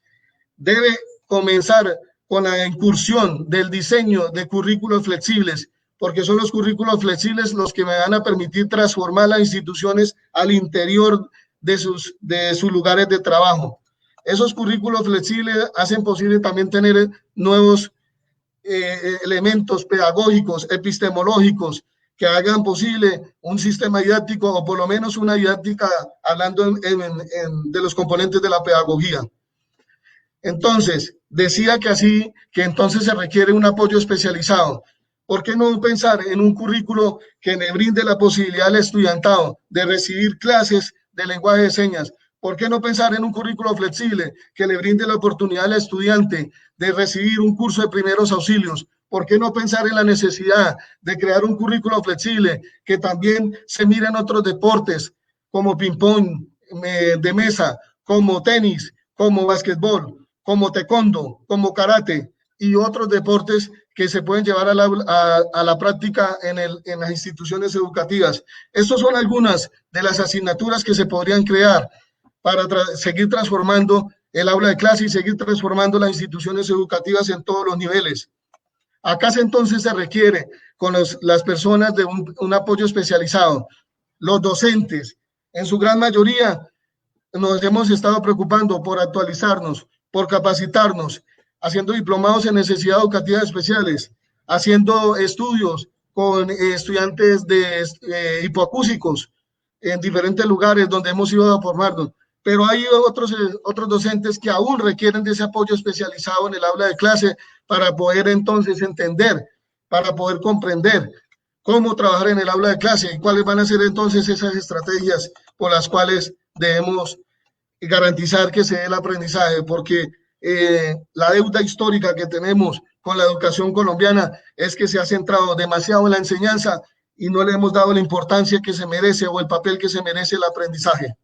debe comenzar con la incursión del diseño de currículos flexibles, porque son los currículos flexibles los que me van a permitir transformar las instituciones al interior de sus lugares de trabajo. Esos currículos flexibles hacen posible también tener nuevos elementos pedagógicos, epistemológicos, que hagan posible un sistema didáctico o por lo menos una didáctica hablando de los componentes de la pedagogía. Entonces, decía que entonces se requiere un apoyo especializado. ¿Por qué no pensar en un currículo que le brinde la posibilidad al estudiantado de recibir clases de lenguaje de señas? ¿Por qué no pensar en un currículo flexible que le brinde la oportunidad al estudiante de recibir un curso de primeros auxilios? ¿Por qué no pensar en la necesidad de crear un currículo flexible que también se mire en otros deportes como ping-pong de mesa, como tenis, como básquetbol, como taekwondo, como karate y otros deportes que se pueden llevar a la práctica en las instituciones educativas? Estas son algunas de las asignaturas que se podrían crear para seguir transformando el aula de clase y seguir transformando las instituciones educativas en todos los niveles. Acá entonces se requiere con las personas de un apoyo especializado. Los docentes, en su gran mayoría, nos hemos estado preocupando por actualizarnos, por capacitarnos, haciendo diplomados en necesidades educativas especiales, haciendo estudios con estudiantes de hipoacúsicos en diferentes lugares donde hemos ido a formarnos. Pero hay otros docentes que aún requieren de ese apoyo especializado en el aula de clase para poder entonces entender, para poder comprender cómo trabajar en el aula de clase y cuáles van a ser entonces esas estrategias por las cuales debemos garantizar que se dé el aprendizaje, porque la deuda histórica que tenemos con la educación colombiana es que se ha centrado demasiado en la enseñanza y no le hemos dado la importancia que se merece o el papel que se merece el aprendizaje.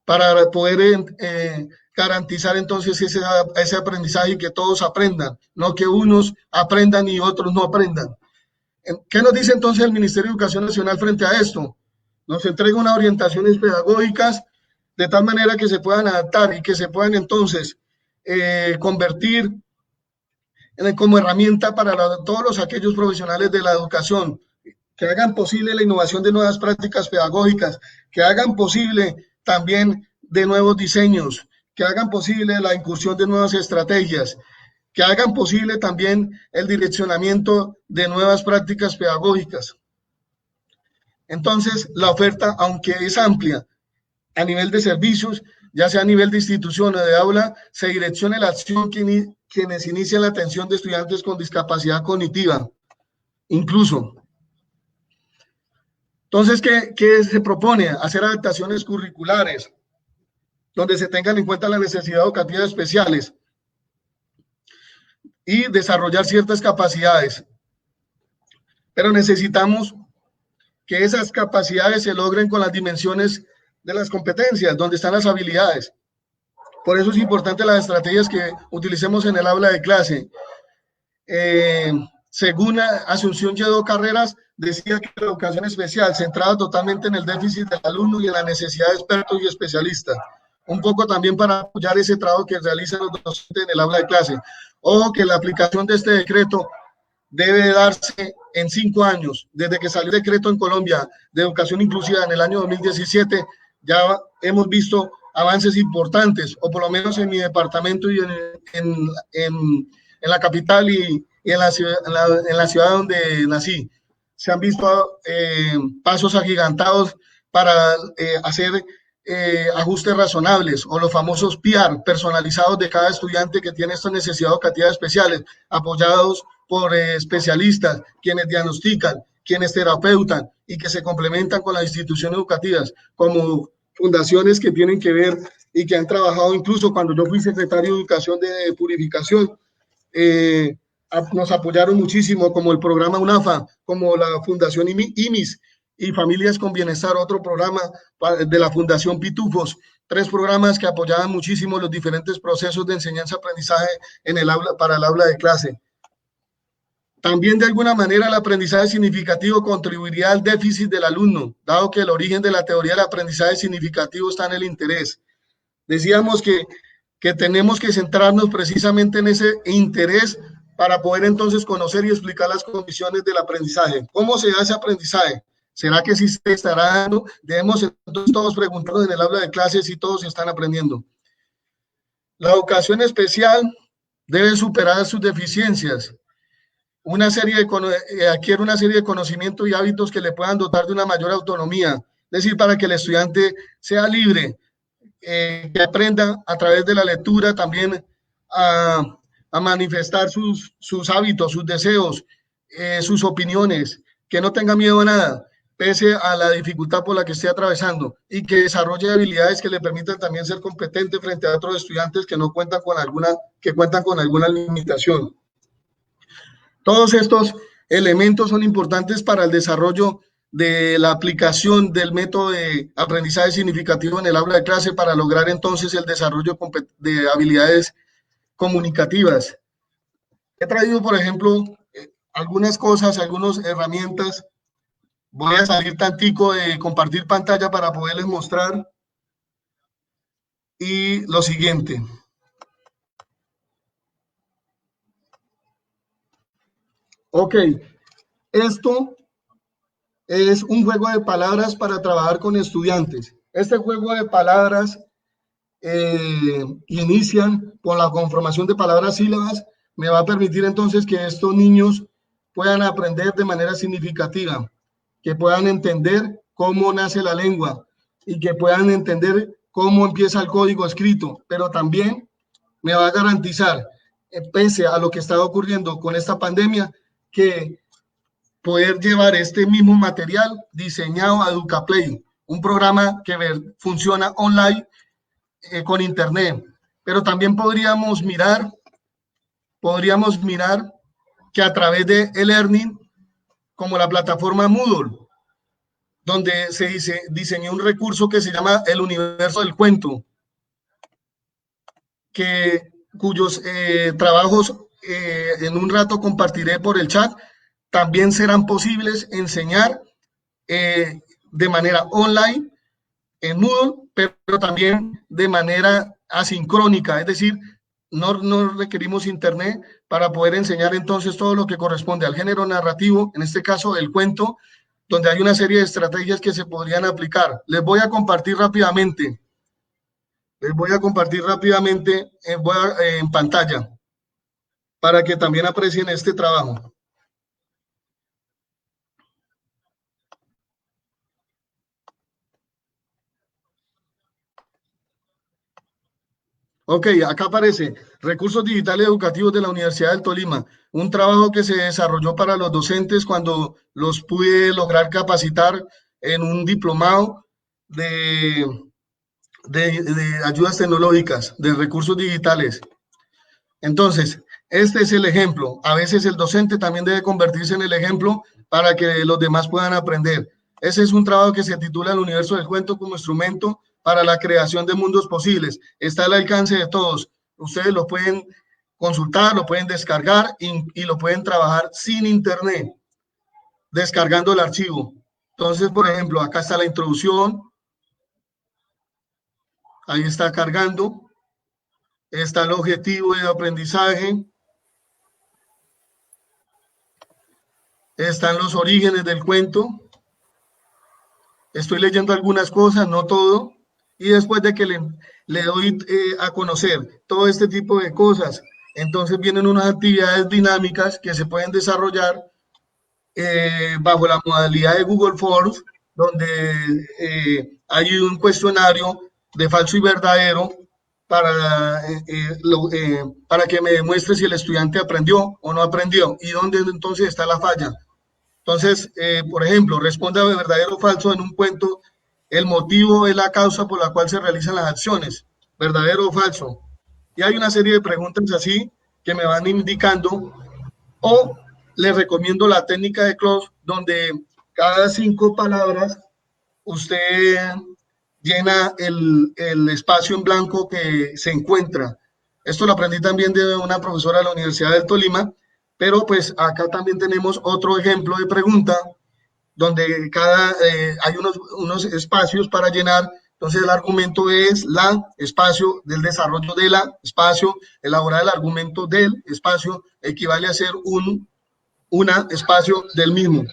Para poder garantizar entonces ese aprendizaje y que todos aprendan, no que unos aprendan y otros no aprendan. ¿Qué nos dice entonces el Ministerio de Educación Nacional frente a esto? Nos entrega unas orientaciones pedagógicas de tal manera que se puedan adaptar y que se puedan entonces convertir como herramienta para todos aquellos profesionales de la educación, que hagan posible la innovación de nuevas prácticas pedagógicas, que hagan posible también de nuevos diseños, que hagan posible la incursión de nuevas estrategias, que hagan posible también el direccionamiento de nuevas prácticas pedagógicas. Entonces, la oferta, aunque es amplia a nivel de servicios, ya sea a nivel de institución o de aula, se direcciona la acción quienes inician la atención de estudiantes con discapacidad cognitiva, incluso. Entonces, ¿qué se propone? Hacer adaptaciones curriculares, donde se tengan en cuenta las necesidades educativas especiales y desarrollar ciertas capacidades. Pero necesitamos que esas capacidades se logren con las dimensiones de las competencias, donde están las habilidades. Por eso es importante las estrategias que utilicemos en el aula de clase. Según Asunción Lledó Carreras, decía que la educación especial, centrada totalmente en el déficit del alumno y en la necesidad de expertos y especialistas. Un poco también para apoyar ese trabajo que realizan los docentes en el aula de clase. Ojo que la aplicación de este decreto debe darse en 5 años. Desde que salió el decreto en Colombia de educación inclusiva en el año 2017, ya hemos visto avances importantes, o por lo menos en mi departamento y en la capital y en la ciudad donde nací. Se han visto pasos agigantados para hacer ajustes razonables, o los famosos PIAR personalizados de cada estudiante que tiene estas necesidades educativas especiales, apoyados por especialistas, quienes diagnostican, quienes terapeutan y que se complementan con las instituciones educativas, como fundaciones que tienen que ver y que han trabajado incluso cuando yo fui secretario de Educación de Purificación, nos apoyaron muchísimo, como el programa UNAFA, como la Fundación IMIS y Familias con Bienestar, otro programa de la Fundación Pitufos, 3 programas que apoyaban muchísimo los diferentes procesos de enseñanza-aprendizaje en el aula, para el aula de clase. También de alguna manera el aprendizaje significativo contribuiría al déficit del alumno, dado que el origen de la teoría del aprendizaje significativo está en el interés. Decíamos que tenemos que centrarnos precisamente en ese interés para poder entonces conocer y explicar las condiciones del aprendizaje. ¿Cómo se hace aprendizaje? ¿Será que sí se estará dando? Debemos entonces todos preguntarnos en el aula de clases si todos están aprendiendo. La educación especial debe superar sus deficiencias. Adquiere una serie de conocimientos y hábitos que le puedan dotar de una mayor autonomía, es decir, para que el estudiante sea libre, que aprenda a través de la lectura también a manifestar sus hábitos, sus deseos, sus opiniones, que no tenga miedo a nada, pese a la dificultad por la que esté atravesando, y que desarrolle habilidades que le permitan también ser competente frente a otros estudiantes que no cuentan con alguna limitación. Todos estos elementos son importantes para el desarrollo de la aplicación del método de aprendizaje significativo en el aula de clase, para lograr entonces el desarrollo de habilidades comunicativas. He traído, por ejemplo, algunas cosas, algunas herramientas. Voy a salir tantico de compartir pantalla para poderles mostrar. Y lo siguiente. Ok, esto es un juego de palabras para trabajar con estudiantes. Este juego de palabras inician con la conformación de palabras sílabas. Me va a permitir entonces que estos niños puedan aprender de manera significativa, que puedan entender cómo nace la lengua y que puedan entender cómo empieza el código escrito, pero también me va a garantizar, pese a lo que está ocurriendo con esta pandemia, que poder llevar este mismo material diseñado a EducaPlay, un programa que funciona online con internet, pero también podríamos mirar que a través de e-learning, como la plataforma Moodle, donde se diseñó un recurso que se llama el universo del cuento. cuyos trabajos en un rato compartiré por el chat, también serán posibles enseñar de manera online en Moodle, pero también de manera asincrónica, es decir, no requerimos internet para poder enseñar entonces todo lo que corresponde al género narrativo, en este caso el cuento, donde hay una serie de estrategias que se podrían aplicar. Les voy a compartir rápidamente. En pantalla para que también aprecien este trabajo. Ok, acá aparece Recursos Digitales Educativos de la Universidad del Tolima, un trabajo que se desarrolló para los docentes cuando los pude lograr capacitar en un diplomado de ayudas tecnológicas, de recursos digitales. Entonces, este es el ejemplo. A veces el docente también debe convertirse en el ejemplo para que los demás puedan aprender. Ese es un trabajo que se titula El universo del cuento como instrumento para la creación de mundos posibles. Está al alcance de todos. Ustedes lo pueden consultar, lo pueden descargar y lo pueden trabajar sin internet, descargando el archivo. Entonces, por ejemplo, acá está la introducción. Ahí está cargando. Está el objetivo de aprendizaje. Están los orígenes del cuento. Estoy leyendo algunas cosas, no todo. Y después de que le doy a conocer todo este tipo de cosas, entonces vienen unas actividades dinámicas que se pueden desarrollar bajo la modalidad de Google Forms, donde hay un cuestionario de falso y verdadero para que me demuestre si el estudiante aprendió o no aprendió y dónde entonces está la falla. Entonces, por ejemplo, responda de verdadero o falso en un cuento. El motivo es la causa por la cual se realizan las acciones, verdadero o falso. Y hay una serie de preguntas así que me van indicando. O les recomiendo la técnica de close, donde cada 5 palabras usted llena el espacio en blanco que se encuentra. Esto lo aprendí también de una profesora de la Universidad del Tolima, pero pues acá también tenemos otro ejemplo de pregunta, donde hay unos espacios para llenar. Entonces el argumento es espacio del desarrollo de espacio, elaborar el argumento del espacio, equivale a ser espacio del mismo.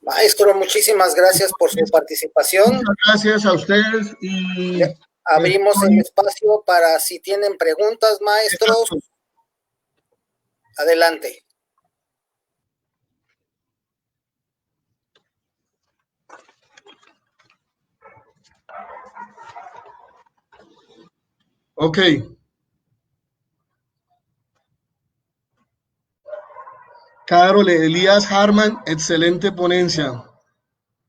Maestro, muchísimas gracias por su participación. Muchas gracias a ustedes y abrimos el espacio para si tienen preguntas, maestros. Exacto. Adelante. Ok. Carol Elías Harman, excelente ponencia.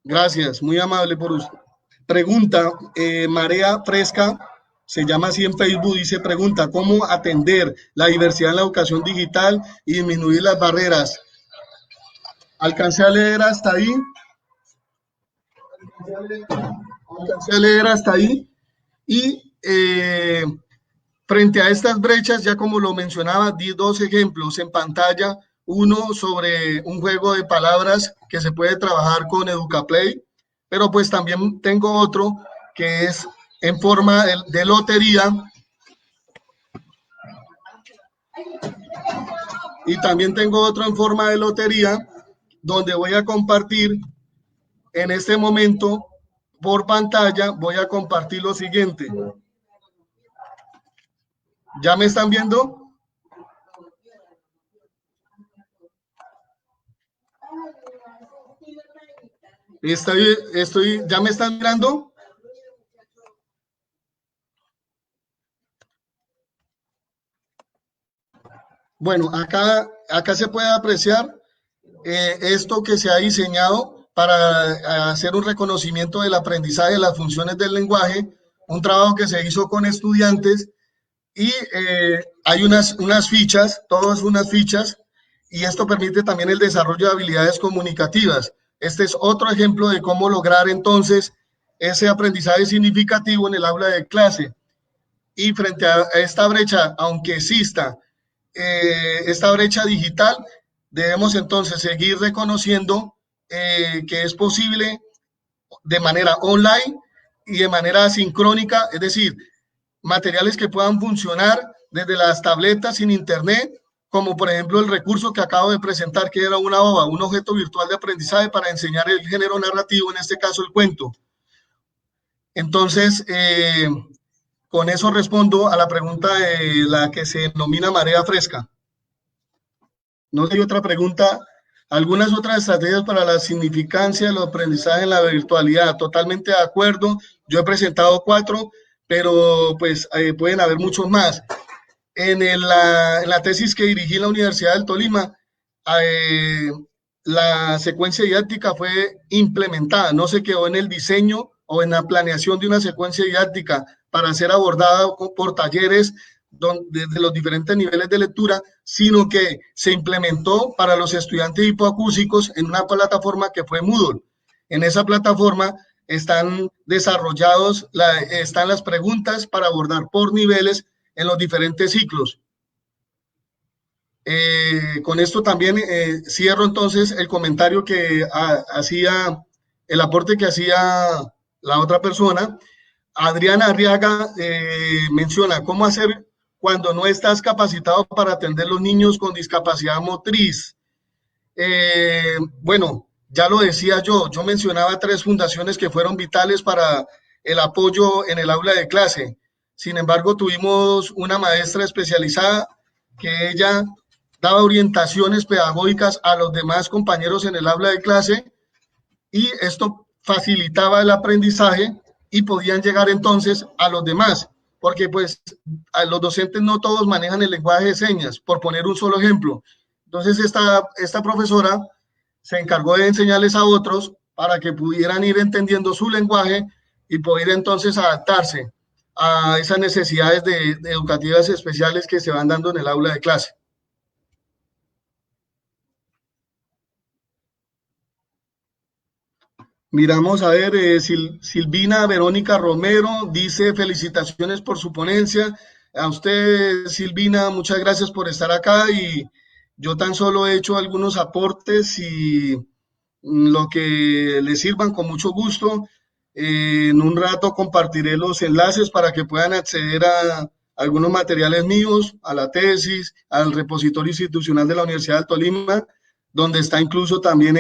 Gracias, muy amable por usted. Pregunta, Marea Fresca, se llama así en Facebook, dice, pregunta, ¿cómo atender la diversidad en la educación digital y disminuir las barreras? Alcancé a leer hasta ahí. Y frente a estas brechas, ya como lo mencionaba, di 2 ejemplos en pantalla. Uno sobre un juego de palabras que se puede trabajar con EducaPlay, pero pues también tengo otro que es en forma de lotería. Y también tengo otro en forma de lotería, donde voy a compartir en este momento por pantalla, voy a compartir lo siguiente. ¿Ya me están viendo? ¿Ya me están mirando? Bueno, acá se puede apreciar esto que se ha diseñado para hacer un reconocimiento del aprendizaje de las funciones del lenguaje, un trabajo que se hizo con estudiantes y hay unas fichas, todas unas fichas, y esto permite también el desarrollo de habilidades comunicativas. Este es otro ejemplo de cómo lograr entonces ese aprendizaje significativo en el aula de clase. y frente a esta brecha, aunque exista esta brecha digital, debemos entonces seguir reconociendo que es posible de manera online y de manera sincrónica, es decir, materiales que puedan funcionar desde las tabletas sin internet, como por ejemplo el recurso que acabo de presentar, que era una OVA, un objeto virtual de aprendizaje para enseñar el género narrativo, en este caso el cuento. Entonces, con eso respondo a la pregunta de la que se denomina marea fresca. No sé, otra pregunta. Algunas otras estrategias para la significancia de los aprendizajes en la virtualidad. Totalmente de acuerdo. Yo he presentado 4, pero pues pueden haber muchos más. En la tesis que dirigí en la Universidad del Tolima, la secuencia didáctica fue implementada, no se quedó en el diseño o en la planeación de una secuencia didáctica para ser abordada por talleres desde los diferentes niveles de lectura, sino que se implementó para los estudiantes hipoacúsicos en una plataforma que fue Moodle. En esa plataforma están están las preguntas para abordar por niveles en los diferentes ciclos. Con esto también cierro entonces el comentario que hacía, el aporte que hacía la otra persona. Adriana Arriaga menciona cómo hacer cuando no estás capacitado para atender los niños con discapacidad motriz. Bueno, ya lo decía yo mencionaba 3 fundaciones que fueron vitales para el apoyo en el aula de clase. Sin embargo, tuvimos una maestra especializada que ella daba orientaciones pedagógicas a los demás compañeros en el aula de clase y esto facilitaba el aprendizaje y podían llegar entonces a los demás, porque pues a los docentes no todos manejan el lenguaje de señas, por poner un solo ejemplo. Entonces esta profesora se encargó de enseñarles a otros para que pudieran ir entendiendo su lenguaje y poder entonces adaptarse a esas necesidades educativas especiales que se van dando en el aula de clase. Miramos a ver, Silvina Verónica Romero dice felicitaciones por su ponencia. A usted, Silvina, muchas gracias por estar acá y yo tan solo he hecho algunos aportes y lo que les sirvan con mucho gusto. En un rato compartiré los enlaces para que puedan acceder a algunos materiales míos, a la tesis, al repositorio institucional de la Universidad del Tolima, donde está incluso también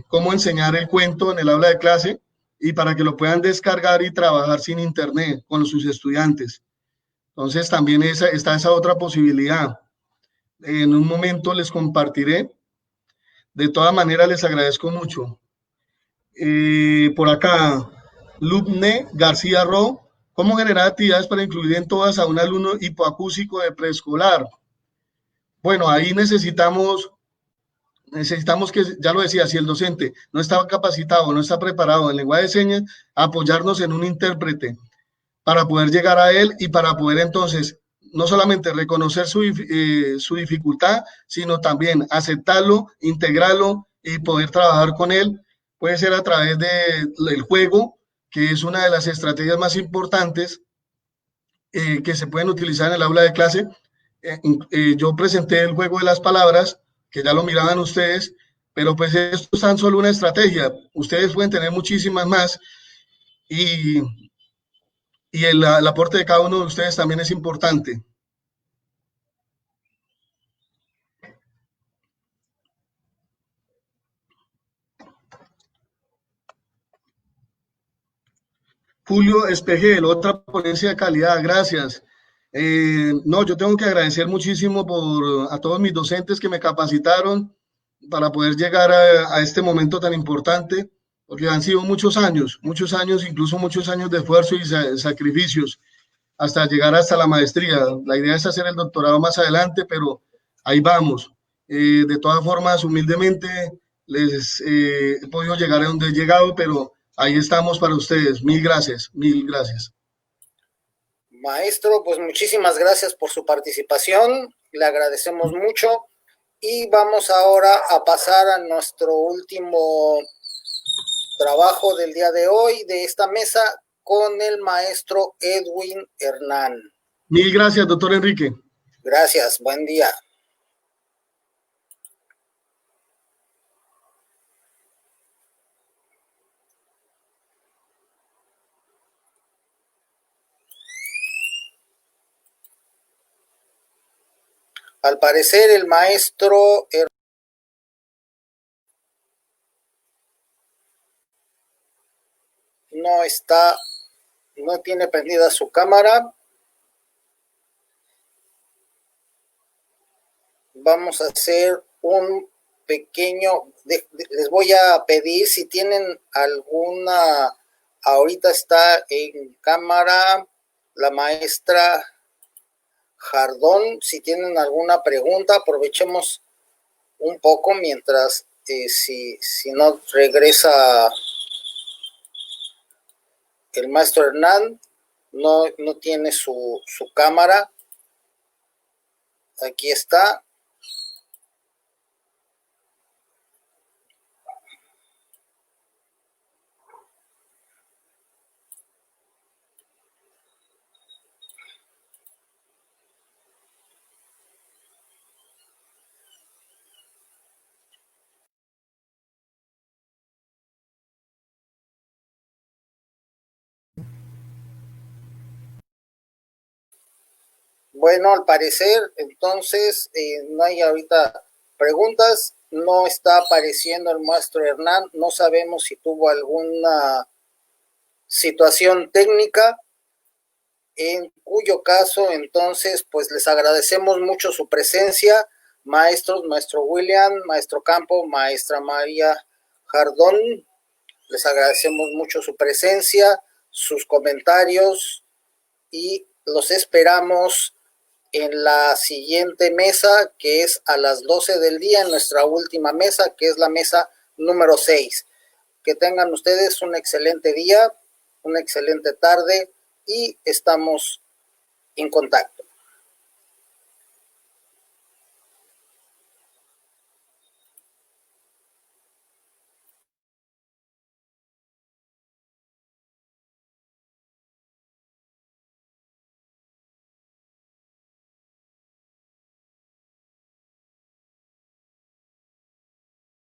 cómo enseñar el cuento en el aula de clase y para que lo puedan descargar y trabajar sin internet con sus estudiantes. Entonces también está esa otra posibilidad. En un momento les compartiré. De todas maneras les agradezco mucho. Por acá, Lubne García Ro, ¿cómo generar actividades para incluir en todas a un alumno hipoacúsico de preescolar? Bueno, ahí necesitamos que, ya lo decía, si el docente no está capacitado, no está preparado en lenguaje de señas, apoyarnos en un intérprete para poder llegar a él y para poder entonces no solamente reconocer su dificultad, sino también aceptarlo, integrarlo y poder trabajar con él. Puede ser a través del juego, que es una de las estrategias más importantes que se pueden utilizar en el aula de clase. Yo presenté el juego de las palabras, que ya lo miraban ustedes, pero pues esto es tan solo una estrategia. Ustedes pueden tener muchísimas más y el aporte de cada uno de ustedes también es importante. Julio Espejel, otra ponencia de calidad, gracias. No, yo tengo que agradecer muchísimo a todos mis docentes que me capacitaron para poder llegar a este momento tan importante, porque han sido muchos años, incluso muchos años de esfuerzo y sacrificios hasta llegar hasta la maestría. La idea es hacer el doctorado más adelante, pero ahí vamos. De todas formas, humildemente les he podido llegar a donde he llegado, pero ahí estamos para ustedes. Mil gracias, mil gracias. Maestro, pues muchísimas gracias por su participación, le agradecemos mucho y vamos ahora a pasar a nuestro último trabajo del día de hoy, de esta mesa, con el maestro Edwin Hernán. Mil gracias, doctor Enrique. Gracias, buen día. Al parecer el maestro no tiene prendida su cámara. Vamos a hacer un pequeño, les voy a pedir si tienen alguna, ahorita está en cámara la maestra Jardón, si tienen alguna pregunta, aprovechemos un poco mientras, si no regresa el maestro Hernán, no tiene su cámara. Aquí está. Bueno, al parecer, entonces, no hay ahorita preguntas, no está apareciendo el maestro Hernán, no sabemos si tuvo alguna situación técnica, en cuyo caso, entonces, pues les agradecemos mucho su presencia, maestros, maestro William, maestro Campo, maestra María Jardón, les agradecemos mucho su presencia, sus comentarios y los esperamos en la siguiente mesa, que es a las 12 del día, en nuestra última mesa, que es la mesa número 6. Que tengan ustedes un excelente día, una excelente tarde y estamos en contacto.